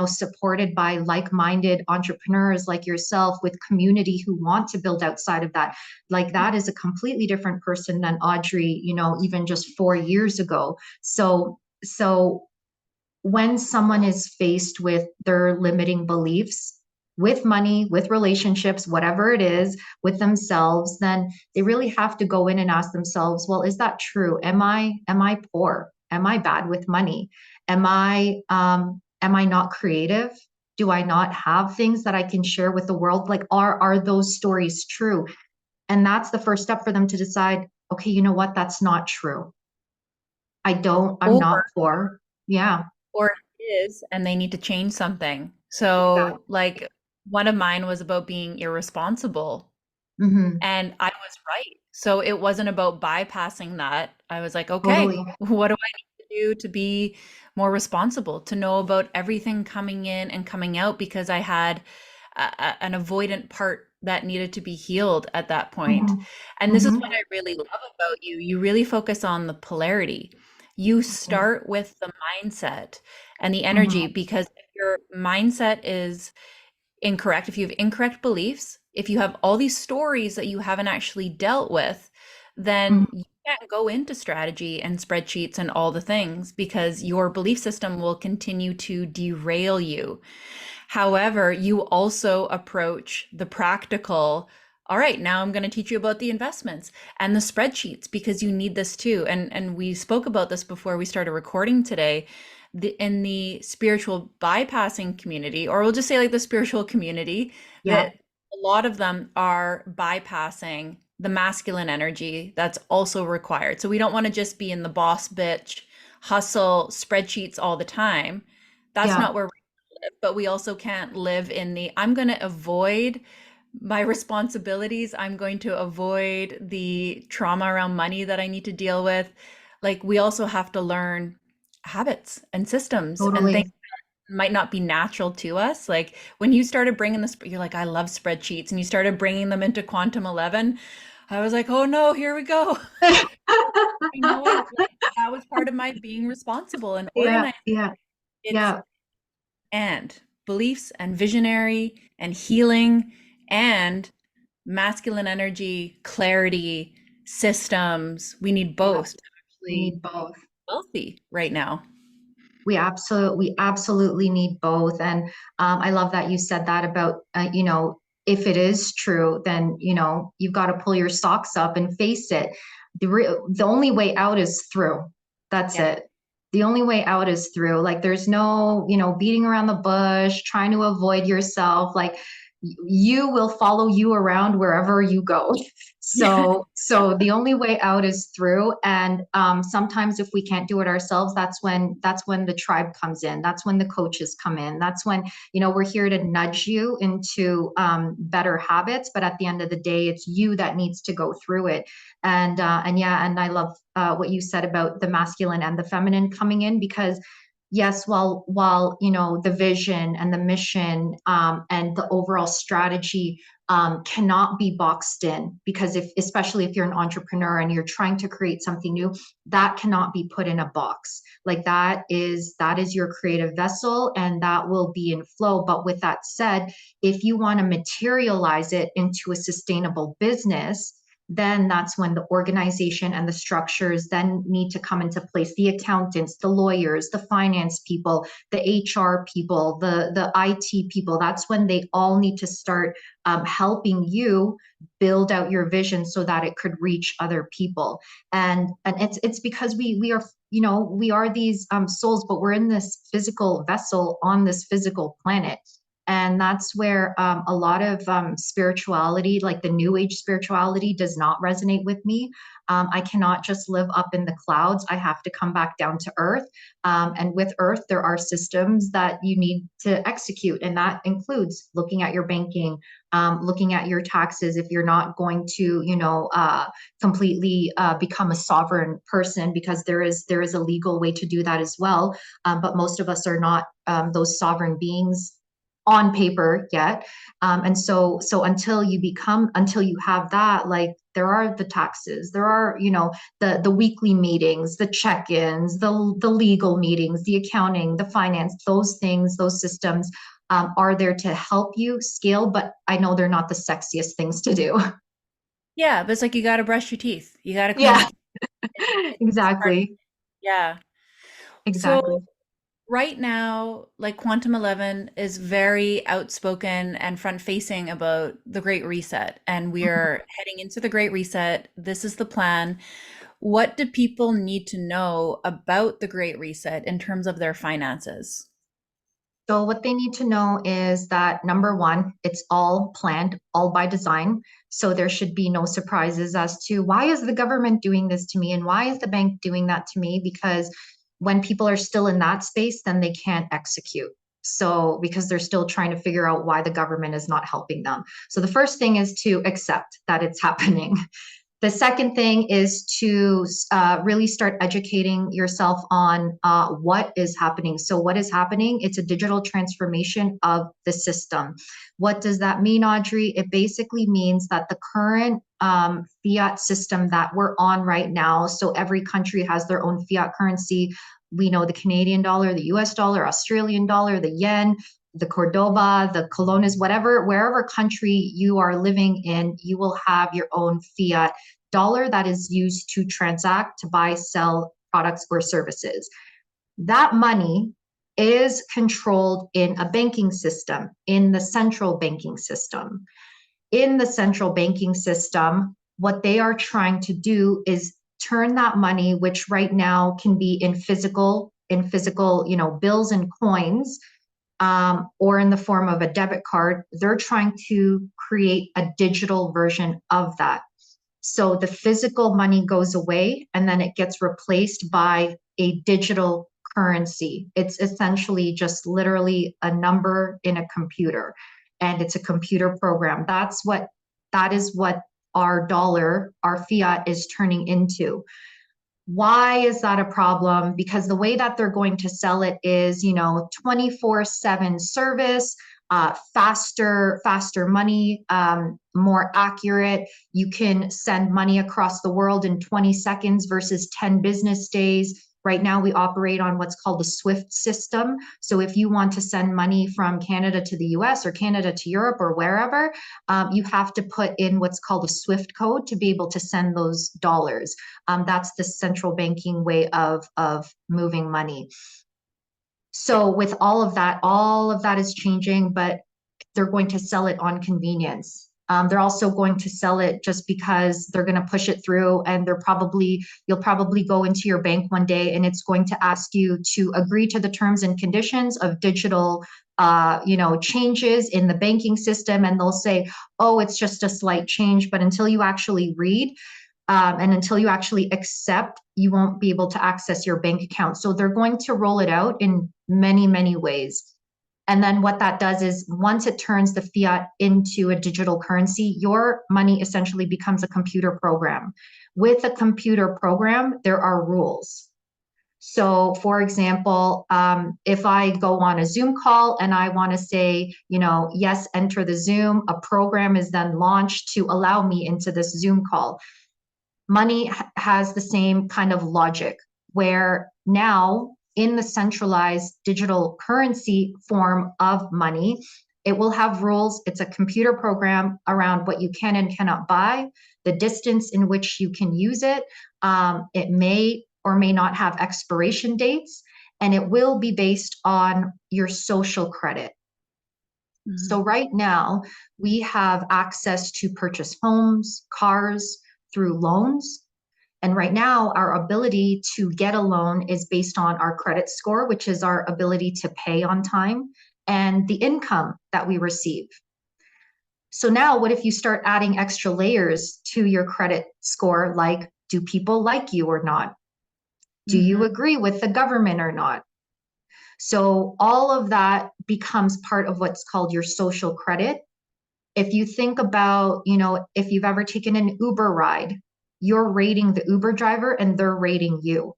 supported by like-minded entrepreneurs like yourself with community who want to build outside of that. Like that is a completely different person than Audrey, even just 4 years ago. So when someone is faced with their limiting beliefs, with money, with relationships, whatever it is, with themselves, then they really have to go in and ask themselves, well, is that true? Am I poor? Am I bad with money? Am I not creative? Do I not have things that I can share with the world? Like, are those stories true? And that's the first step for them to decide, okay, you know what? That's not true. I'm Or not poor. Yeah. or it is, and they need to change something. Exactly. So, like, one of mine was about being irresponsible, Mm-hmm. and I was right. So it wasn't about bypassing that. I was like, okay, Totally. what do I need to do to be more responsible, to know about everything coming in and coming out, because I had an avoidant part that needed to be healed at that point. Mm-hmm. And this is what Mm-hmm. I really love about you. You really focus on the polarity. You start with the mindset and the energy, Mm-hmm. because if your mindset is incorrect, if you have incorrect beliefs, if you have all these stories that you haven't actually dealt with, then Mm-hmm. you can't go into strategy and spreadsheets and all the things, because your belief system will continue to derail you. However, you also approach the practical. All right, now I'm going to teach you about the investments and the spreadsheets, because you need this too. And we spoke about this before we started recording today. In the spiritual bypassing community, or we'll just say like the spiritual community, Yeah. that a lot of them are bypassing the masculine energy that's also required. So we don't want to just be in the boss bitch hustle spreadsheets all the time. That's Yeah. not where we live. But we also can't live in the I'm going to avoid my responsibilities. I'm going to avoid the trauma around money that I need to deal with. Like, we also have to learn habits and systems and things Totally. that might not be natural to us. Like when you started bringing this, you're like, I love spreadsheets, and you started bringing them into Quantum 11. I was like, oh no, here we go. You know what? Like, that was part of my being responsible and Yeah. organized. Yeah. It's Yeah. and beliefs and visionary and healing and masculine energy, clarity, systems. We need Yeah. both to We actually need both. be wealthy right now. We absolutely need both. And I love that you said that about, if it is true, then, you've got to pull your socks up and face it. The only way out is through. That's Yeah. it. The only way out is through. Like there's no, beating around the bush, trying to avoid yourself. Like you will follow you around wherever you go. So the only way out is through. And sometimes if we can't do it ourselves, that's when the tribe comes in. That's when the coaches come in. That's when, we're here to nudge you into better habits. But at the end of the day, it's you that needs to go through it. And yeah, and I love what you said about the masculine and the feminine coming in, because yes, while the vision and the mission and the overall strategy cannot be boxed in, because especially if you're an entrepreneur and you're trying to create something new, that cannot be put in a box. Like that is your creative vessel, and that will be in flow. But with that said, if you want to materialize it into a sustainable business, then that's when the organization and the structures then need to come into place. The accountants, the lawyers, the finance people, the HR people, the IT people, that's when they all need to start helping you build out your vision so that it could reach other people. And it's because we are, we are these souls, but we're in this physical vessel on this physical planet. And that's where a lot of spirituality, like the new age spirituality, does not resonate with me. I cannot just live up in the clouds. I have to come back down to earth. And with earth, there are systems that you need to execute. And that includes looking at your banking, looking at your taxes. If you're not going to, completely become a sovereign person, because there is a legal way to do that as well. But most of us are not those sovereign beings on paper yet. And so until you have that, like, there are the taxes, there are, the weekly meetings, the check-ins, the legal meetings, the accounting, the finance, those things, those systems are there to help you scale, but I know they're not the sexiest things to do. Yeah, but it's like you got to brush your teeth. You got to clean Yeah, your teeth. exactly. Yeah. Exactly. So right now, like Quantum 11 is very outspoken and front facing about the Great Reset, and we're heading into the Great Reset. This is the plan. What do people need to know about the Great Reset in terms of their finances? So what they need to know is that, number one, it's all planned, all by design. So there should be no surprises as to why is the government doing this to me and why is the bank doing that to me? Because when people are still in that space, then they can't execute. So because they're still trying to figure out why the government is not helping them. So the first thing is to accept that it's happening. The second thing is to really start educating yourself on what is happening. So what is happening? It's a digital transformation of the system. What does that mean, Audrey? It basically means that the current fiat system that we're on right now, so every country has their own fiat currency. We know the Canadian dollar, the US dollar, Australian dollar, the yen, the Cordoba, the colones, wherever country you are living in, you will have your own fiat dollar that is used to transact, to buy, sell products or services. That money is controlled in a banking system, in the central banking system. In the central banking system, what they are trying to do is turn that money, which right now can be in physical, bills and coins, or in the form of a debit card. They're trying to create a digital version of that. So the physical money goes away and then it gets replaced by a digital currency. It's essentially just literally a number in a computer, and it's a computer program. That is what our dollar, our fiat, is turning into. Why is that a problem? Because the way that they're going to sell it is, 24/7 service, faster money, more accurate. You can send money across the world in 20 seconds versus 10 business days. Right now, we operate on what's called the SWIFT system. So if you want to send money from Canada to the US or Canada to Europe or wherever, you have to put in what's called a SWIFT code to be able to send those dollars. That's the central banking way of moving money. So with all of that is changing, but they're going to sell it on convenience. They're also going to sell it just because they're going to push it through, and you'll probably go into your bank one day and it's going to ask you to agree to the terms and conditions of digital changes in the banking system, and they'll say, oh, it's just a slight change. But until you actually read, and until you actually accept, you won't be able to access your bank account. So they're going to roll it out in many, many ways. And then what that does is, once it turns the fiat into a digital currency, your money essentially becomes a computer program. With a computer program, there are rules. So for example, if I go on a Zoom call and I want to say, yes, enter the Zoom, a program is then launched to allow me into this Zoom call. Money has the same kind of logic, where now in the centralized digital currency form of money, It will have rules. It's a computer program around what you can and cannot buy, the distance in which you can use it. It may or may not have expiration dates, and it will be based on your social credit. So right now, we have access to purchase homes, cars through loans. And right now, our ability to get a loan is based on our credit score, which is our ability to pay on time, and the income that we receive. So now, what if you start adding extra layers to your credit score, like, do people like you or not? Do you agree with the government or not? So all of that becomes part of what's called your social credit. If you think about, if you've ever taken an Uber ride, you're rating the Uber driver and they're rating you.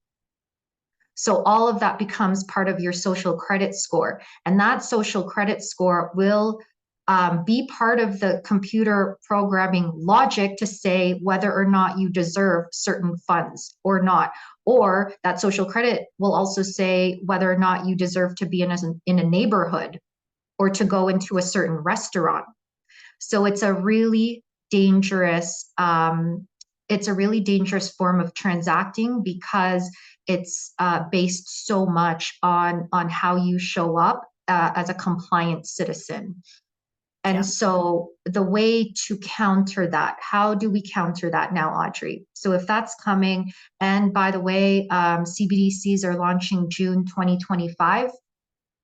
So all of that becomes part of your social credit score. And that social credit score will be part of the computer programming logic to say whether or not you deserve certain funds or not. Or that social credit will also say whether or not you deserve to be in a neighborhood or to go into a certain restaurant. So it's a really dangerous form of transacting because it's based so much on how you show up as a compliant citizen. And so the way to counter that, how do we counter that now, Audrey? So if that's coming, and by the way, CBDCs are launching June 2025.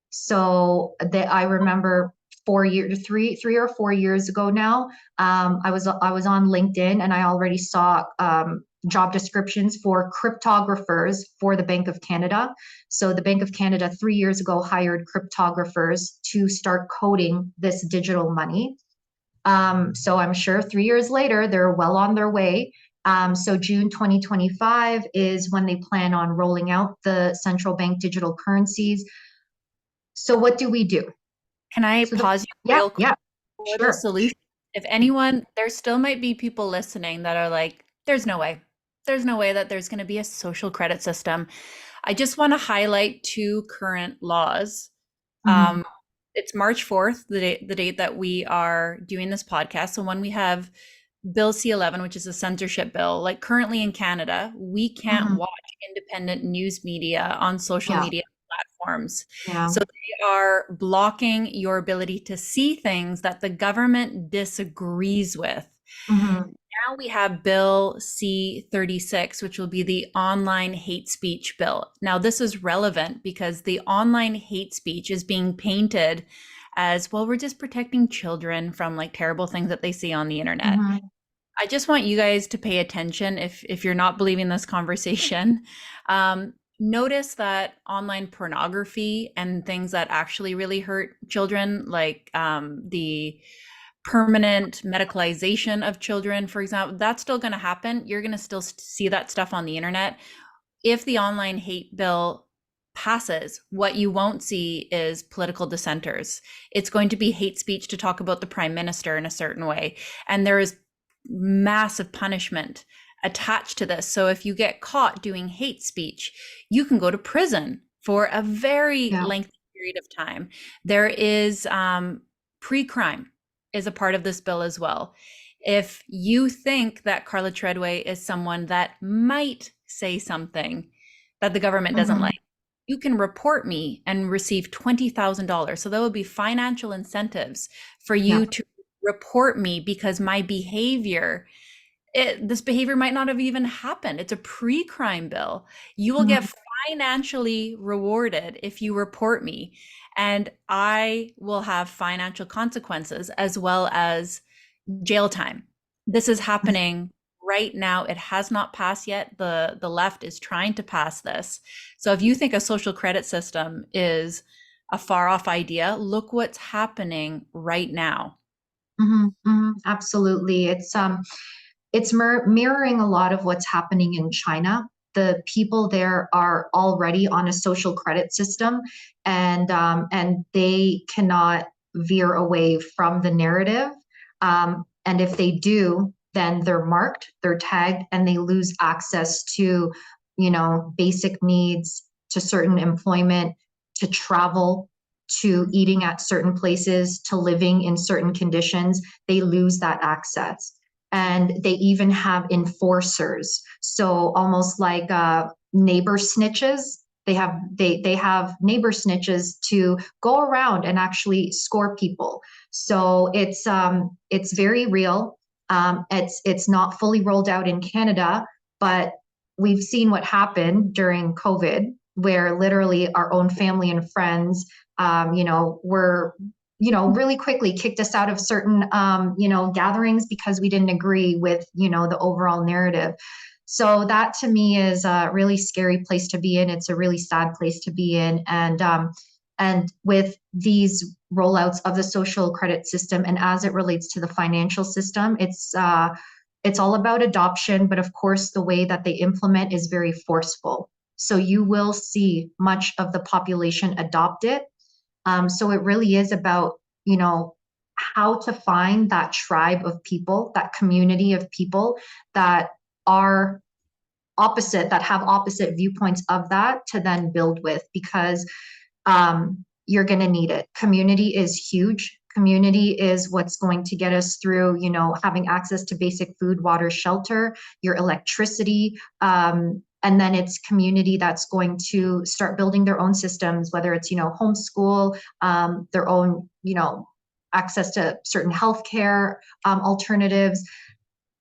So that I remember 3 or 4 years ago now, I was on LinkedIn and I already saw job descriptions for cryptographers for the Bank of Canada. So the Bank of Canada 3 years ago hired cryptographers to start coding this digital money. So I'm sure 3 years later, they're well on their way. So June 2025 is when they plan on rolling out the central bank digital currencies. So what do we do? Can I pause you real quick for the Sure. solution? If anyone, there still might be people listening that are like, there's no way. There's no way that there's going to be a social credit system. I just want to highlight 2 current laws. It's March 4th, the date that we are doing this podcast. So when we have Bill C-11, which is a censorship bill, like currently in Canada, we can't watch independent news media on social media platforms. So they are blocking your ability to see things that the government disagrees with. Now we have Bill C-36, which will be the online hate speech bill. Now this is relevant because the online hate speech is being painted as, well, we're just protecting children from like terrible things that they see on the internet. I just want you guys to pay attention if you're not believing this conversation. Notice that online pornography and things that actually really hurt children, like the permanent medicalization of children, for example, that's still going to happen. You're going to still see that stuff on the internet. If the online hate bill passes, what you won't see is political dissenters. It's going to be hate speech to talk about the prime minister in a certain way. And there is massive punishment attached to this. So if you get caught doing hate speech, you can go to prison for a very lengthy period of time. There is pre-crime is a part of this bill as well. If you think that Carla Treadway is someone that might say something that the government doesn't like, you can report me and receive $20,000. So there will be financial incentives for you to report me because my behavior, this behavior might not have even happened. It's a pre-crime bill. You will get financially rewarded if you report me, and I will have financial consequences as well as jail time. This is happening right now. It has not passed yet. The left is trying to pass this. So if you think a social credit system is a far off idea, look what's happening right now. Absolutely. It's mirroring a lot of what's happening in China. The people there are already on a social credit system, and they cannot veer away from the narrative. And if they do, then they're marked, they're tagged, and they lose access to, basic needs, to certain employment, to travel, to eating at certain places, to living in certain conditions, they lose that access. And they even have enforcers. So almost like neighbor snitches. They have neighbor snitches to go around and actually score people. So it's very real. It's not fully rolled out in Canada, but we've seen what happened during COVID, where literally our own family and friends, were really quickly kicked us out of certain, gatherings because we didn't agree with, the overall narrative. So that to me is a really scary place to be in. It's a really sad place to be in. And with these rollouts of the social credit system, and as it relates to the financial system, it's all about adoption, but of course the way that they implement is very forceful. So you will see much of the population adopt it. So it really is about, how to find that tribe of people, that community of people that are opposite, that have opposite viewpoints of that to then build with, because you're going to need it. Community is huge. Community is what's going to get us through, having access to basic food, water, shelter, your electricity. And then it's community that's going to start building their own systems, whether it's, homeschool, their own, access to certain healthcare alternatives.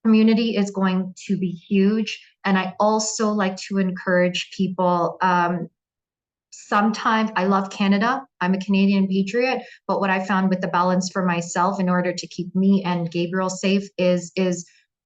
Community is going to be huge. And I also like to encourage people. Sometimes I love Canada. I'm a Canadian patriot, but what I found with the balance for myself in order to keep me and Gabriel safe is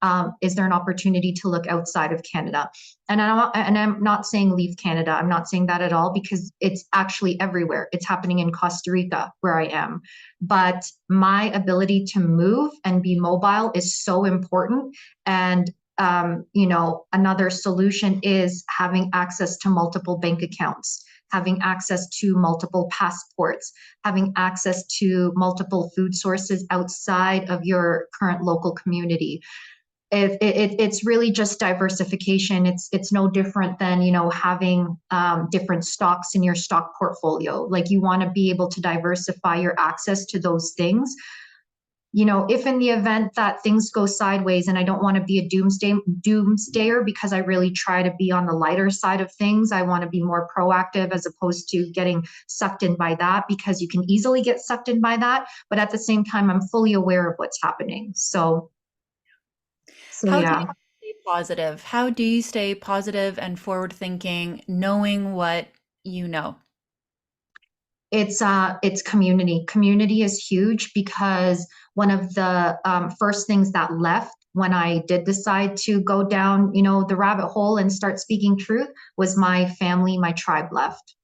there an opportunity to look outside of Canada? And I'm not saying leave Canada. I'm not saying that at all, because it's actually everywhere. It's happening in Costa Rica, where I am. But my ability to move and be mobile is so important. And another solution is having access to multiple bank accounts, having access to multiple passports, having access to multiple food sources outside of your current local community. It's really just diversification. It's no different than, having different stocks in your stock portfolio. Like, you want to be able to diversify your access to those things. If in the event that things go sideways, and I don't want to be a doomsdayer, because I really try to be on the lighter side of things. I want to be more proactive as opposed to getting sucked in by that, because you can easily get sucked in by that. But at the same time, I'm fully aware of what's happening. So How do yeah. you stay positive? How do you stay positive and forward thinking, knowing what you know? It's community. Community is huge, because one of the first things that left when I did decide to go down, the rabbit hole and start speaking truth, was my family, my tribe left.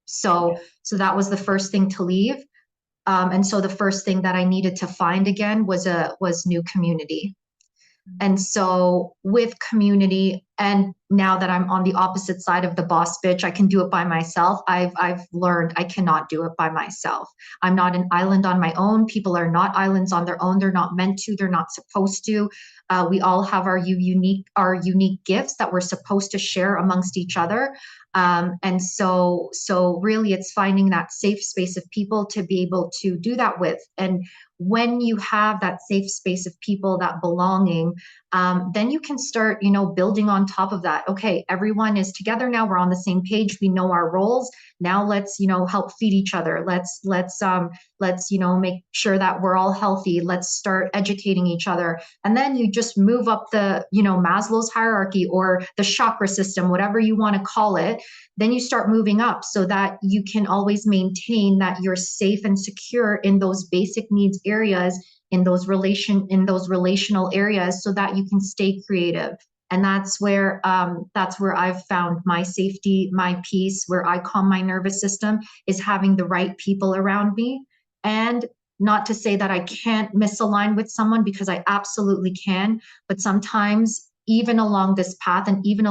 So that was the first thing to leave. And so the first thing that I needed to find again was new community. And so with community, and now that I'm on the opposite side of the boss bitch, I can do it by myself. I've learned I cannot do it by myself. I'm not an island on my own. People are not islands on their own. They're not meant to. They're not supposed to. We all have our unique gifts that we're supposed to share amongst each other. And so really, it's finding that safe space of people to be able to do that with. And when you have that safe space of people, that belonging, then you can start, building on top of that. Okay, everyone is together now. We're on the same page. We know our roles. Now let's, help feed each other. Let's make sure that we're all healthy. Let's start educating each other. And then you just move up the, Maslow's hierarchy, or the chakra system, whatever you want to call it. Then you start moving up, so that you can always maintain that you're safe and secure in those basic needs areas, in those relational areas, so that you can stay creative. And that's where I've found my safety, my peace, where I calm my nervous system, is having the right people around me. And not to say that I can't misalign with someone, because I absolutely can, but sometimes even along this path, and even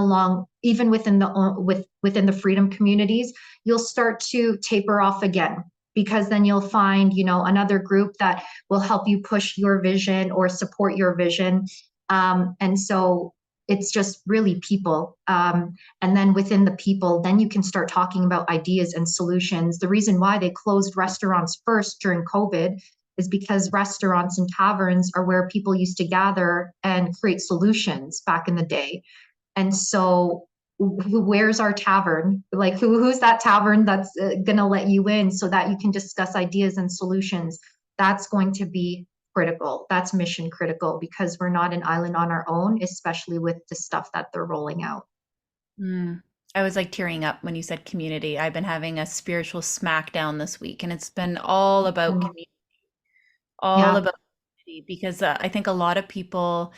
within the freedom communities, you'll start to taper off again, because then you'll find, another group that will help you push your vision or support your vision. And so it's just really people. And then within the people, then you can start talking about ideas and solutions. The reason why they closed restaurants first during COVID is because restaurants and taverns are where people used to gather and create solutions back in the day. And so where's our tavern? Like who's that tavern that's going to let you in so that you can discuss ideas and solutions? That's going to be critical. That's mission critical because we're not an island on our own, especially with the stuff that they're rolling out. Mm. I was like tearing up when you said community. I've been having a spiritual smackdown this week, and it's been all about community, all Yeah. about community, because I think a lot of people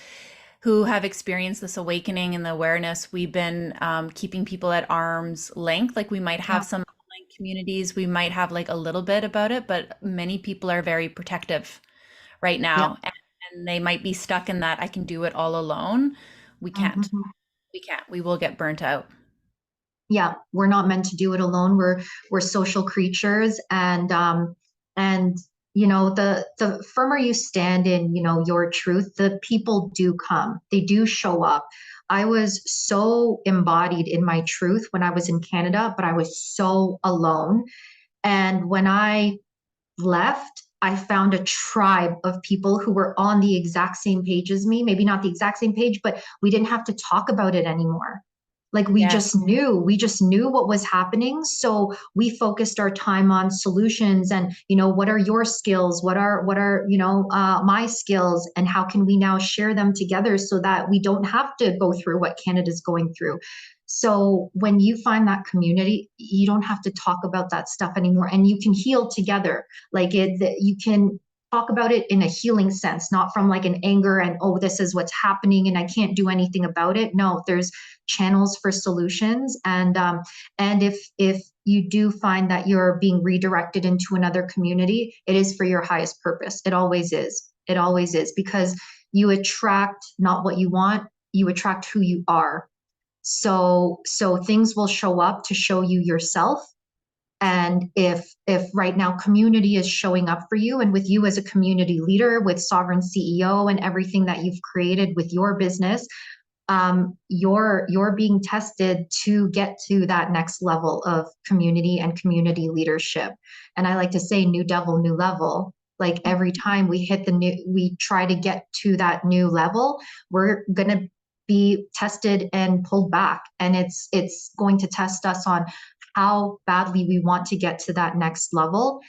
who have experienced this awakening and the awareness, we've been keeping people at arm's length. Like we might have Yeah. some online communities, we might have like a little bit about it, but many people are very protective right Yeah. now. And they might be stuck in that I can do it all alone. We can't. Mhm. We can't. We will get burnt out. Yeah, we're not meant to do it alone. We're social creatures, and the firmer you stand in your truth, the people do come. They do show up. I was so embodied in my truth when I was in Canada, but I was so alone. And when I left, I found a tribe of people who were on the exact same page as me. Maybe not the exact same page, but we didn't have to talk about it anymore. Like Yes. we just knew what was happening. So we focused our time on solutions and, what are your skills? What are my skills, and how can we now share them together so that we don't have to go through what Canada's going through? So when you find that community, you don't have to talk about that stuff anymore, and you can heal together. Like you can talk about it in a healing sense, not from like an anger and, oh, this is what's happening and I can't do anything about it. No, there's channels for solutions, and if you do find that you're being redirected into another community, it is for your highest purpose. It always is. It always is, because you attract not what you want, you attract who you are. So things will show up to show you yourself. And if right now community is showing up for you, and with you as a community leader, with Sovereign CEO and everything that you've created with your business, you're being tested to get to that next level of community and community leadership. And I like to say, new devil, new level. Like every time we try to get to that new level, we're gonna be tested and pulled back, and it's going to test us on how badly we want to get to that next level.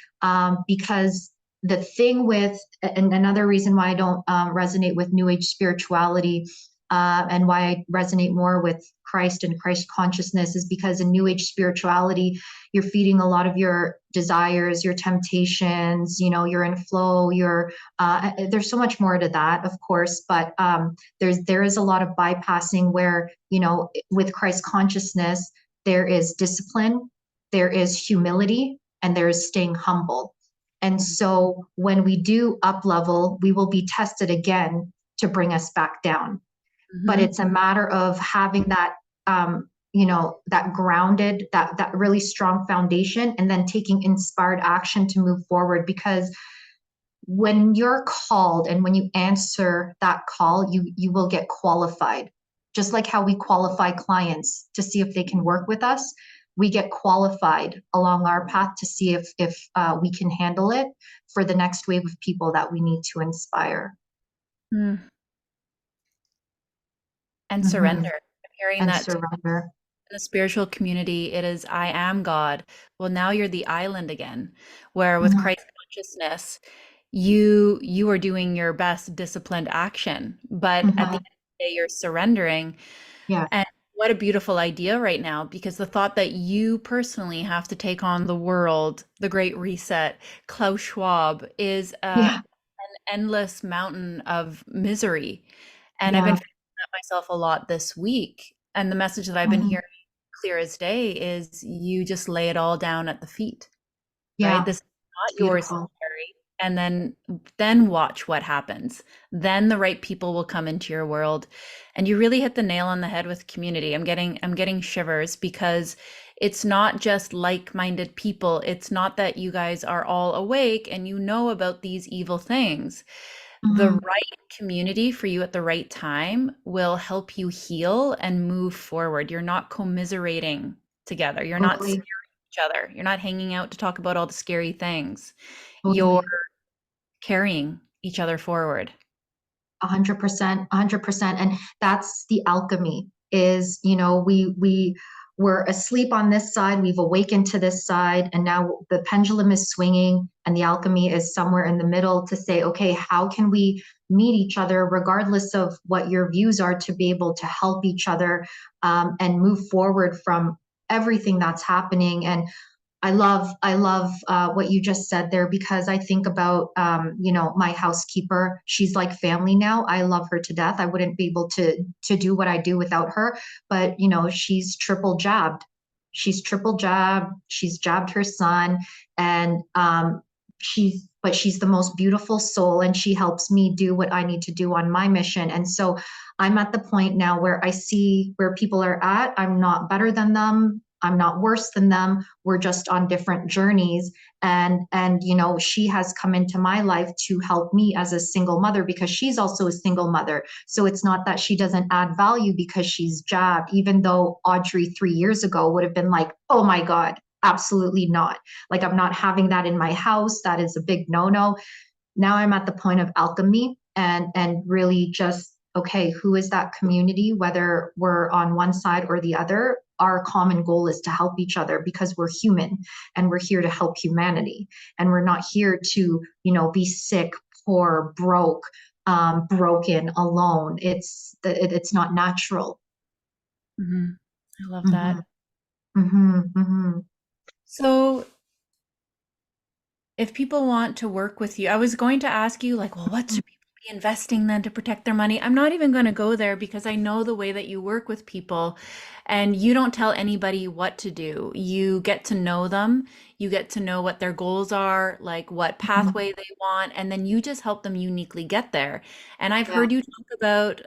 Because the thing with, and another reason why I don't resonate with New Age spirituality, and why I resonate more with Christ and Christ consciousness, is because in New Age spirituality, you're feeding a lot of your desires, your temptations, you're in flow, there's so much more to that, of course, but there is a lot of bypassing where, with Christ consciousness, there is discipline, there is humility, and there is staying humble. And so when we do up level, we will be tested again to bring us back down. But it's a matter of having that that grounded, that really strong foundation, and then taking inspired action to move forward. Because when you're called and when you answer that call, you will get qualified. Just like how we qualify clients to see if they can work with us, we get qualified along our path to see if we can handle it for the next wave of people that we need to inspire. Mm. And Mm-hmm. surrender. I'm hearing And that surrender. in the spiritual community, it is I am God. Well, now you're the island again, where with Mhm. Christ consciousness, you are doing your best disciplined action, but at the Mhm. end of the day, you're surrendering. Yeah. And what a beautiful idea right now, because the thought that you personally have to take on the world, the Great Reset, Klaus Schwab, is Yeah. an endless mountain of misery. And I've been Yeah. feeling that myself a lot this week. And the message that I've been Mhm. hearing clear as day is you just lay it all down at the feet, right? Yeah. This is It's not yours to beautiful. carry. And then watch what happens. Then the right people will come into your world. And you really hit the nail on the head with community. I'm getting shivers, because it's not just like-minded people. It's not that you guys are all awake and you know about these evil things. the Mhm. right community for you at the right time will help you heal and move forward. You're not commiserating together. You're not scaring Totally, each other. You're not hanging out to talk about all the scary things. You're totally. carrying each other forward. 100%, 100%. And that's the alchemy is, you know, we were asleep on this side, we've awakened to this side, and now the pendulum is swinging and the alchemy is somewhere in the middle to say, okay, how can we meet each other regardless of what your views are to be able to help each other and move forward from everything that's happening. And I love what you just said there because I think about you know, my housekeeper. She's like family now. I love her to death. I wouldn't be able to do what I do without her. But you know, she's triple jabbed. She's triple jabbed. She's jabbed her son, and she's the most beautiful soul, and she helps me do what I need to do on my mission. And so I'm at the point now where I see where people are at. I'm not better than them. I'm not worse than them. We're just on different journeys. And you know, she has come into my life to help me as a single mother because she's also a single mother. So it's not that she doesn't add value because she's jabbed, even though Audrey 3 years ago would have been like, oh my God, absolutely not. Like, I'm not having that in my house. That is a big no-no. Now I'm at the point of alchemy and really just, okay, who is that community, whether we're on one side or the other. Our common goal is to help each other because we're human and we're here to help humanity, and we're not here to, you know, be sick, poor, broke, broken, alone. It's not natural. Mhm. I love Mm-hmm, that. mm-hmm, mm-hmm. So, if people want to work with you, I was going to ask you, like, well, what should people be investing then to protect their money? I'm not even going to go there because I know the way that you work with people and you don't tell anybody what to do. You get to know them, you get to know what their goals are, like what Mm-hmm. pathway they want, and then you just help them uniquely get there. And I've Yeah. heard you talk about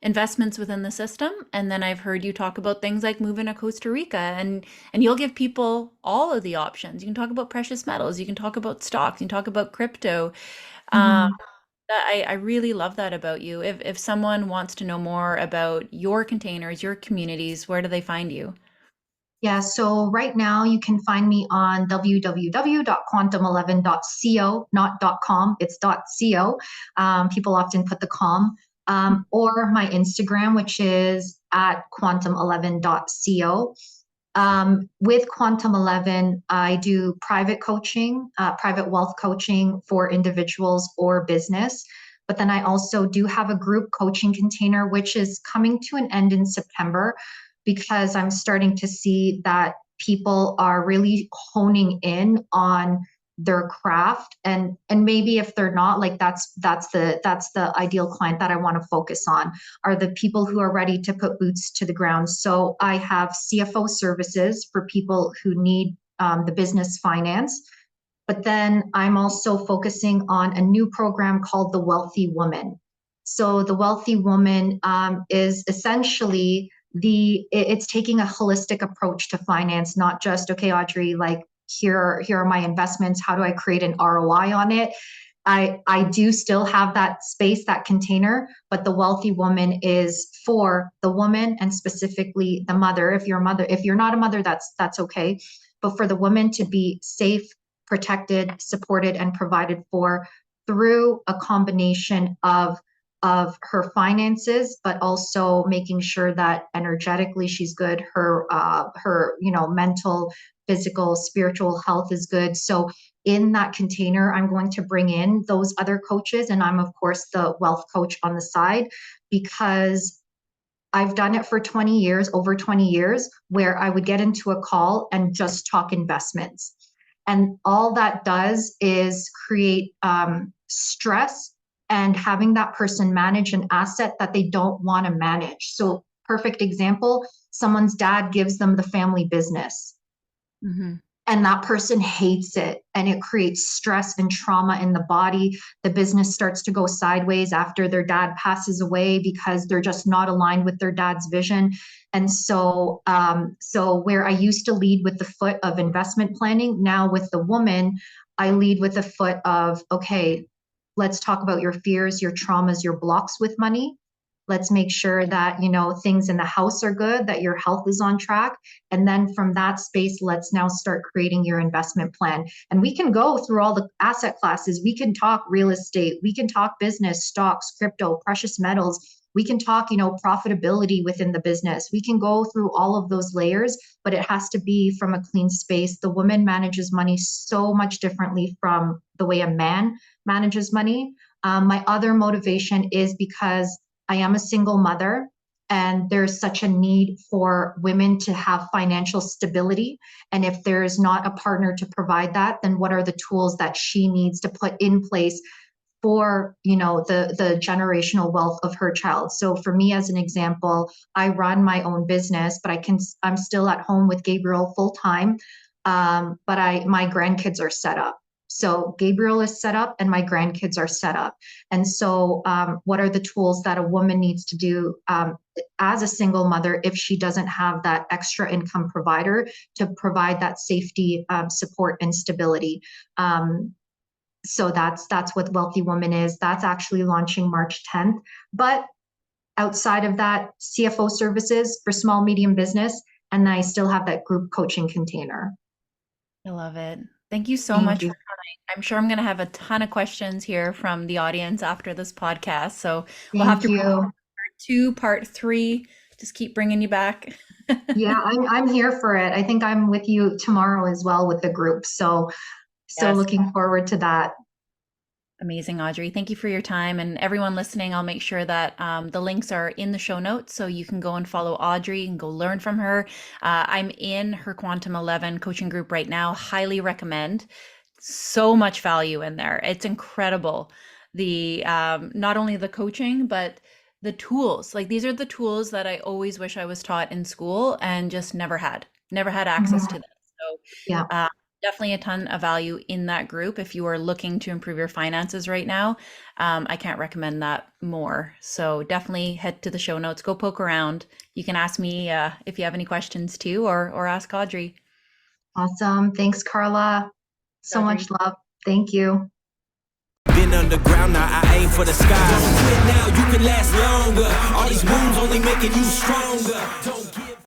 investments within the system, and then I've heard you talk about things like moving to Costa Rica, and you'll give people all of the options. You can talk about precious metals, you can talk about stocks, you can talk about crypto. Um, Mm-hmm. I really love that about you. If someone wants to know more about your containers, your communities, where do they find you? Yeah, so right now you can find me on www.quantum11.co, not .com, it's .co. People often put the com. Or my Instagram, which is at quantum11.co. With Quantum 11, I do private coaching, private wealth coaching for individuals or business. But then I also do have a group coaching container, which is coming to an end in September because I'm starting to see that people are really honing in on their craft, and maybe if they're not, like, that's the ideal client that I want to focus on are the people who are ready to put boots to the ground. So I have CFO services for people who need the business finance. But then I'm also focusing on a new program called The Wealthy Woman. So The Wealthy Woman is essentially it's taking a holistic approach to finance, not just, okay, Audrey, like, here are my investments. How do I create an ROI on it? I do still have that space, that container, but the wealthy woman is for the woman and specifically the mother. If you're a mother, if you're not a mother, that's okay. But for the woman to be safe, protected, supported, and provided for through a combination of her finances, but also making sure that energetically she's good. Her mental, physical, spiritual health is good. So in that container, I'm going to bring in those other coaches. And I'm, of course, the wealth coach on the side because I've done it for 20 years, over 20 years, where I would get into a call and just talk investments. And all that does is create stress and having that person manage an asset that they don't want to manage. So, perfect example, someone's dad gives them the family business Mhm. and that person hates it and it creates stress and trauma in the body. The business starts to go sideways after their dad passes away because they're just not aligned with their dad's vision. And so where I used to lead with the foot of investment planning, now with the woman I lead with the foot of, okay, let's talk about your fears, your traumas, your blocks with money. Let's make sure that, things in the house are good, that your health is on track. And then from that space, let's now start creating your investment plan. And we can go through all the asset classes. We can talk real estate. We can talk business, stocks, crypto, precious metals. We can talk, profitability within the business. We can go through all of those layers, but it has to be from a clean space. The woman manages money so much differently from the way a man manages money. My other motivation is because I am a single mother, and there's such a need for women to have financial stability. And if there's not a partner to provide that, then what are the tools that she needs to put in place for, the generational wealth of her child? So for me, as an example, I run my own business, but I'm still at home with Gabriel full time. But my grandkids are set up. So Gabriel is set up and my grandkids are set up. And so what are the tools that a woman needs to do as a single mother if she doesn't have that extra income provider to provide that safety, support, and stability? So that's what Wealthy Woman is. That's actually launching March 10th. But outside of that, CFO services for small, medium business, and I still have that group coaching container. I love it. Thank you so much for coming. I'm sure I'm going to have a ton of questions here from the audience after this podcast. So we'll have to part 2, part 3. Just keep bringing you back. Yeah, I'm here for it. I think I'm with you tomorrow as well with the group. So yes. Looking forward to that. Amazing, Audrey. Thank you for your time. And everyone listening, I'll make sure that the links are in the show notes so you can go and follow Audrey and go learn from her. I'm in her Quantum 11 coaching group right now. Highly recommend. So much value in there. It's incredible. The not only the coaching, but the tools. Like, these are the tools that I always wish I was taught in school and just never had access to them. So yeah. Definitely a ton of value in that group. If you are looking to improve your finances right now, I can't recommend that more. So definitely head to the show notes, go poke around. You can ask me if you have any questions too, or ask Audrey. Awesome. Thanks, Carla. So much love. Thank you. Been underground, now I aim for the sky. Don't quit now, you can last longer. All these wounds only making you stronger.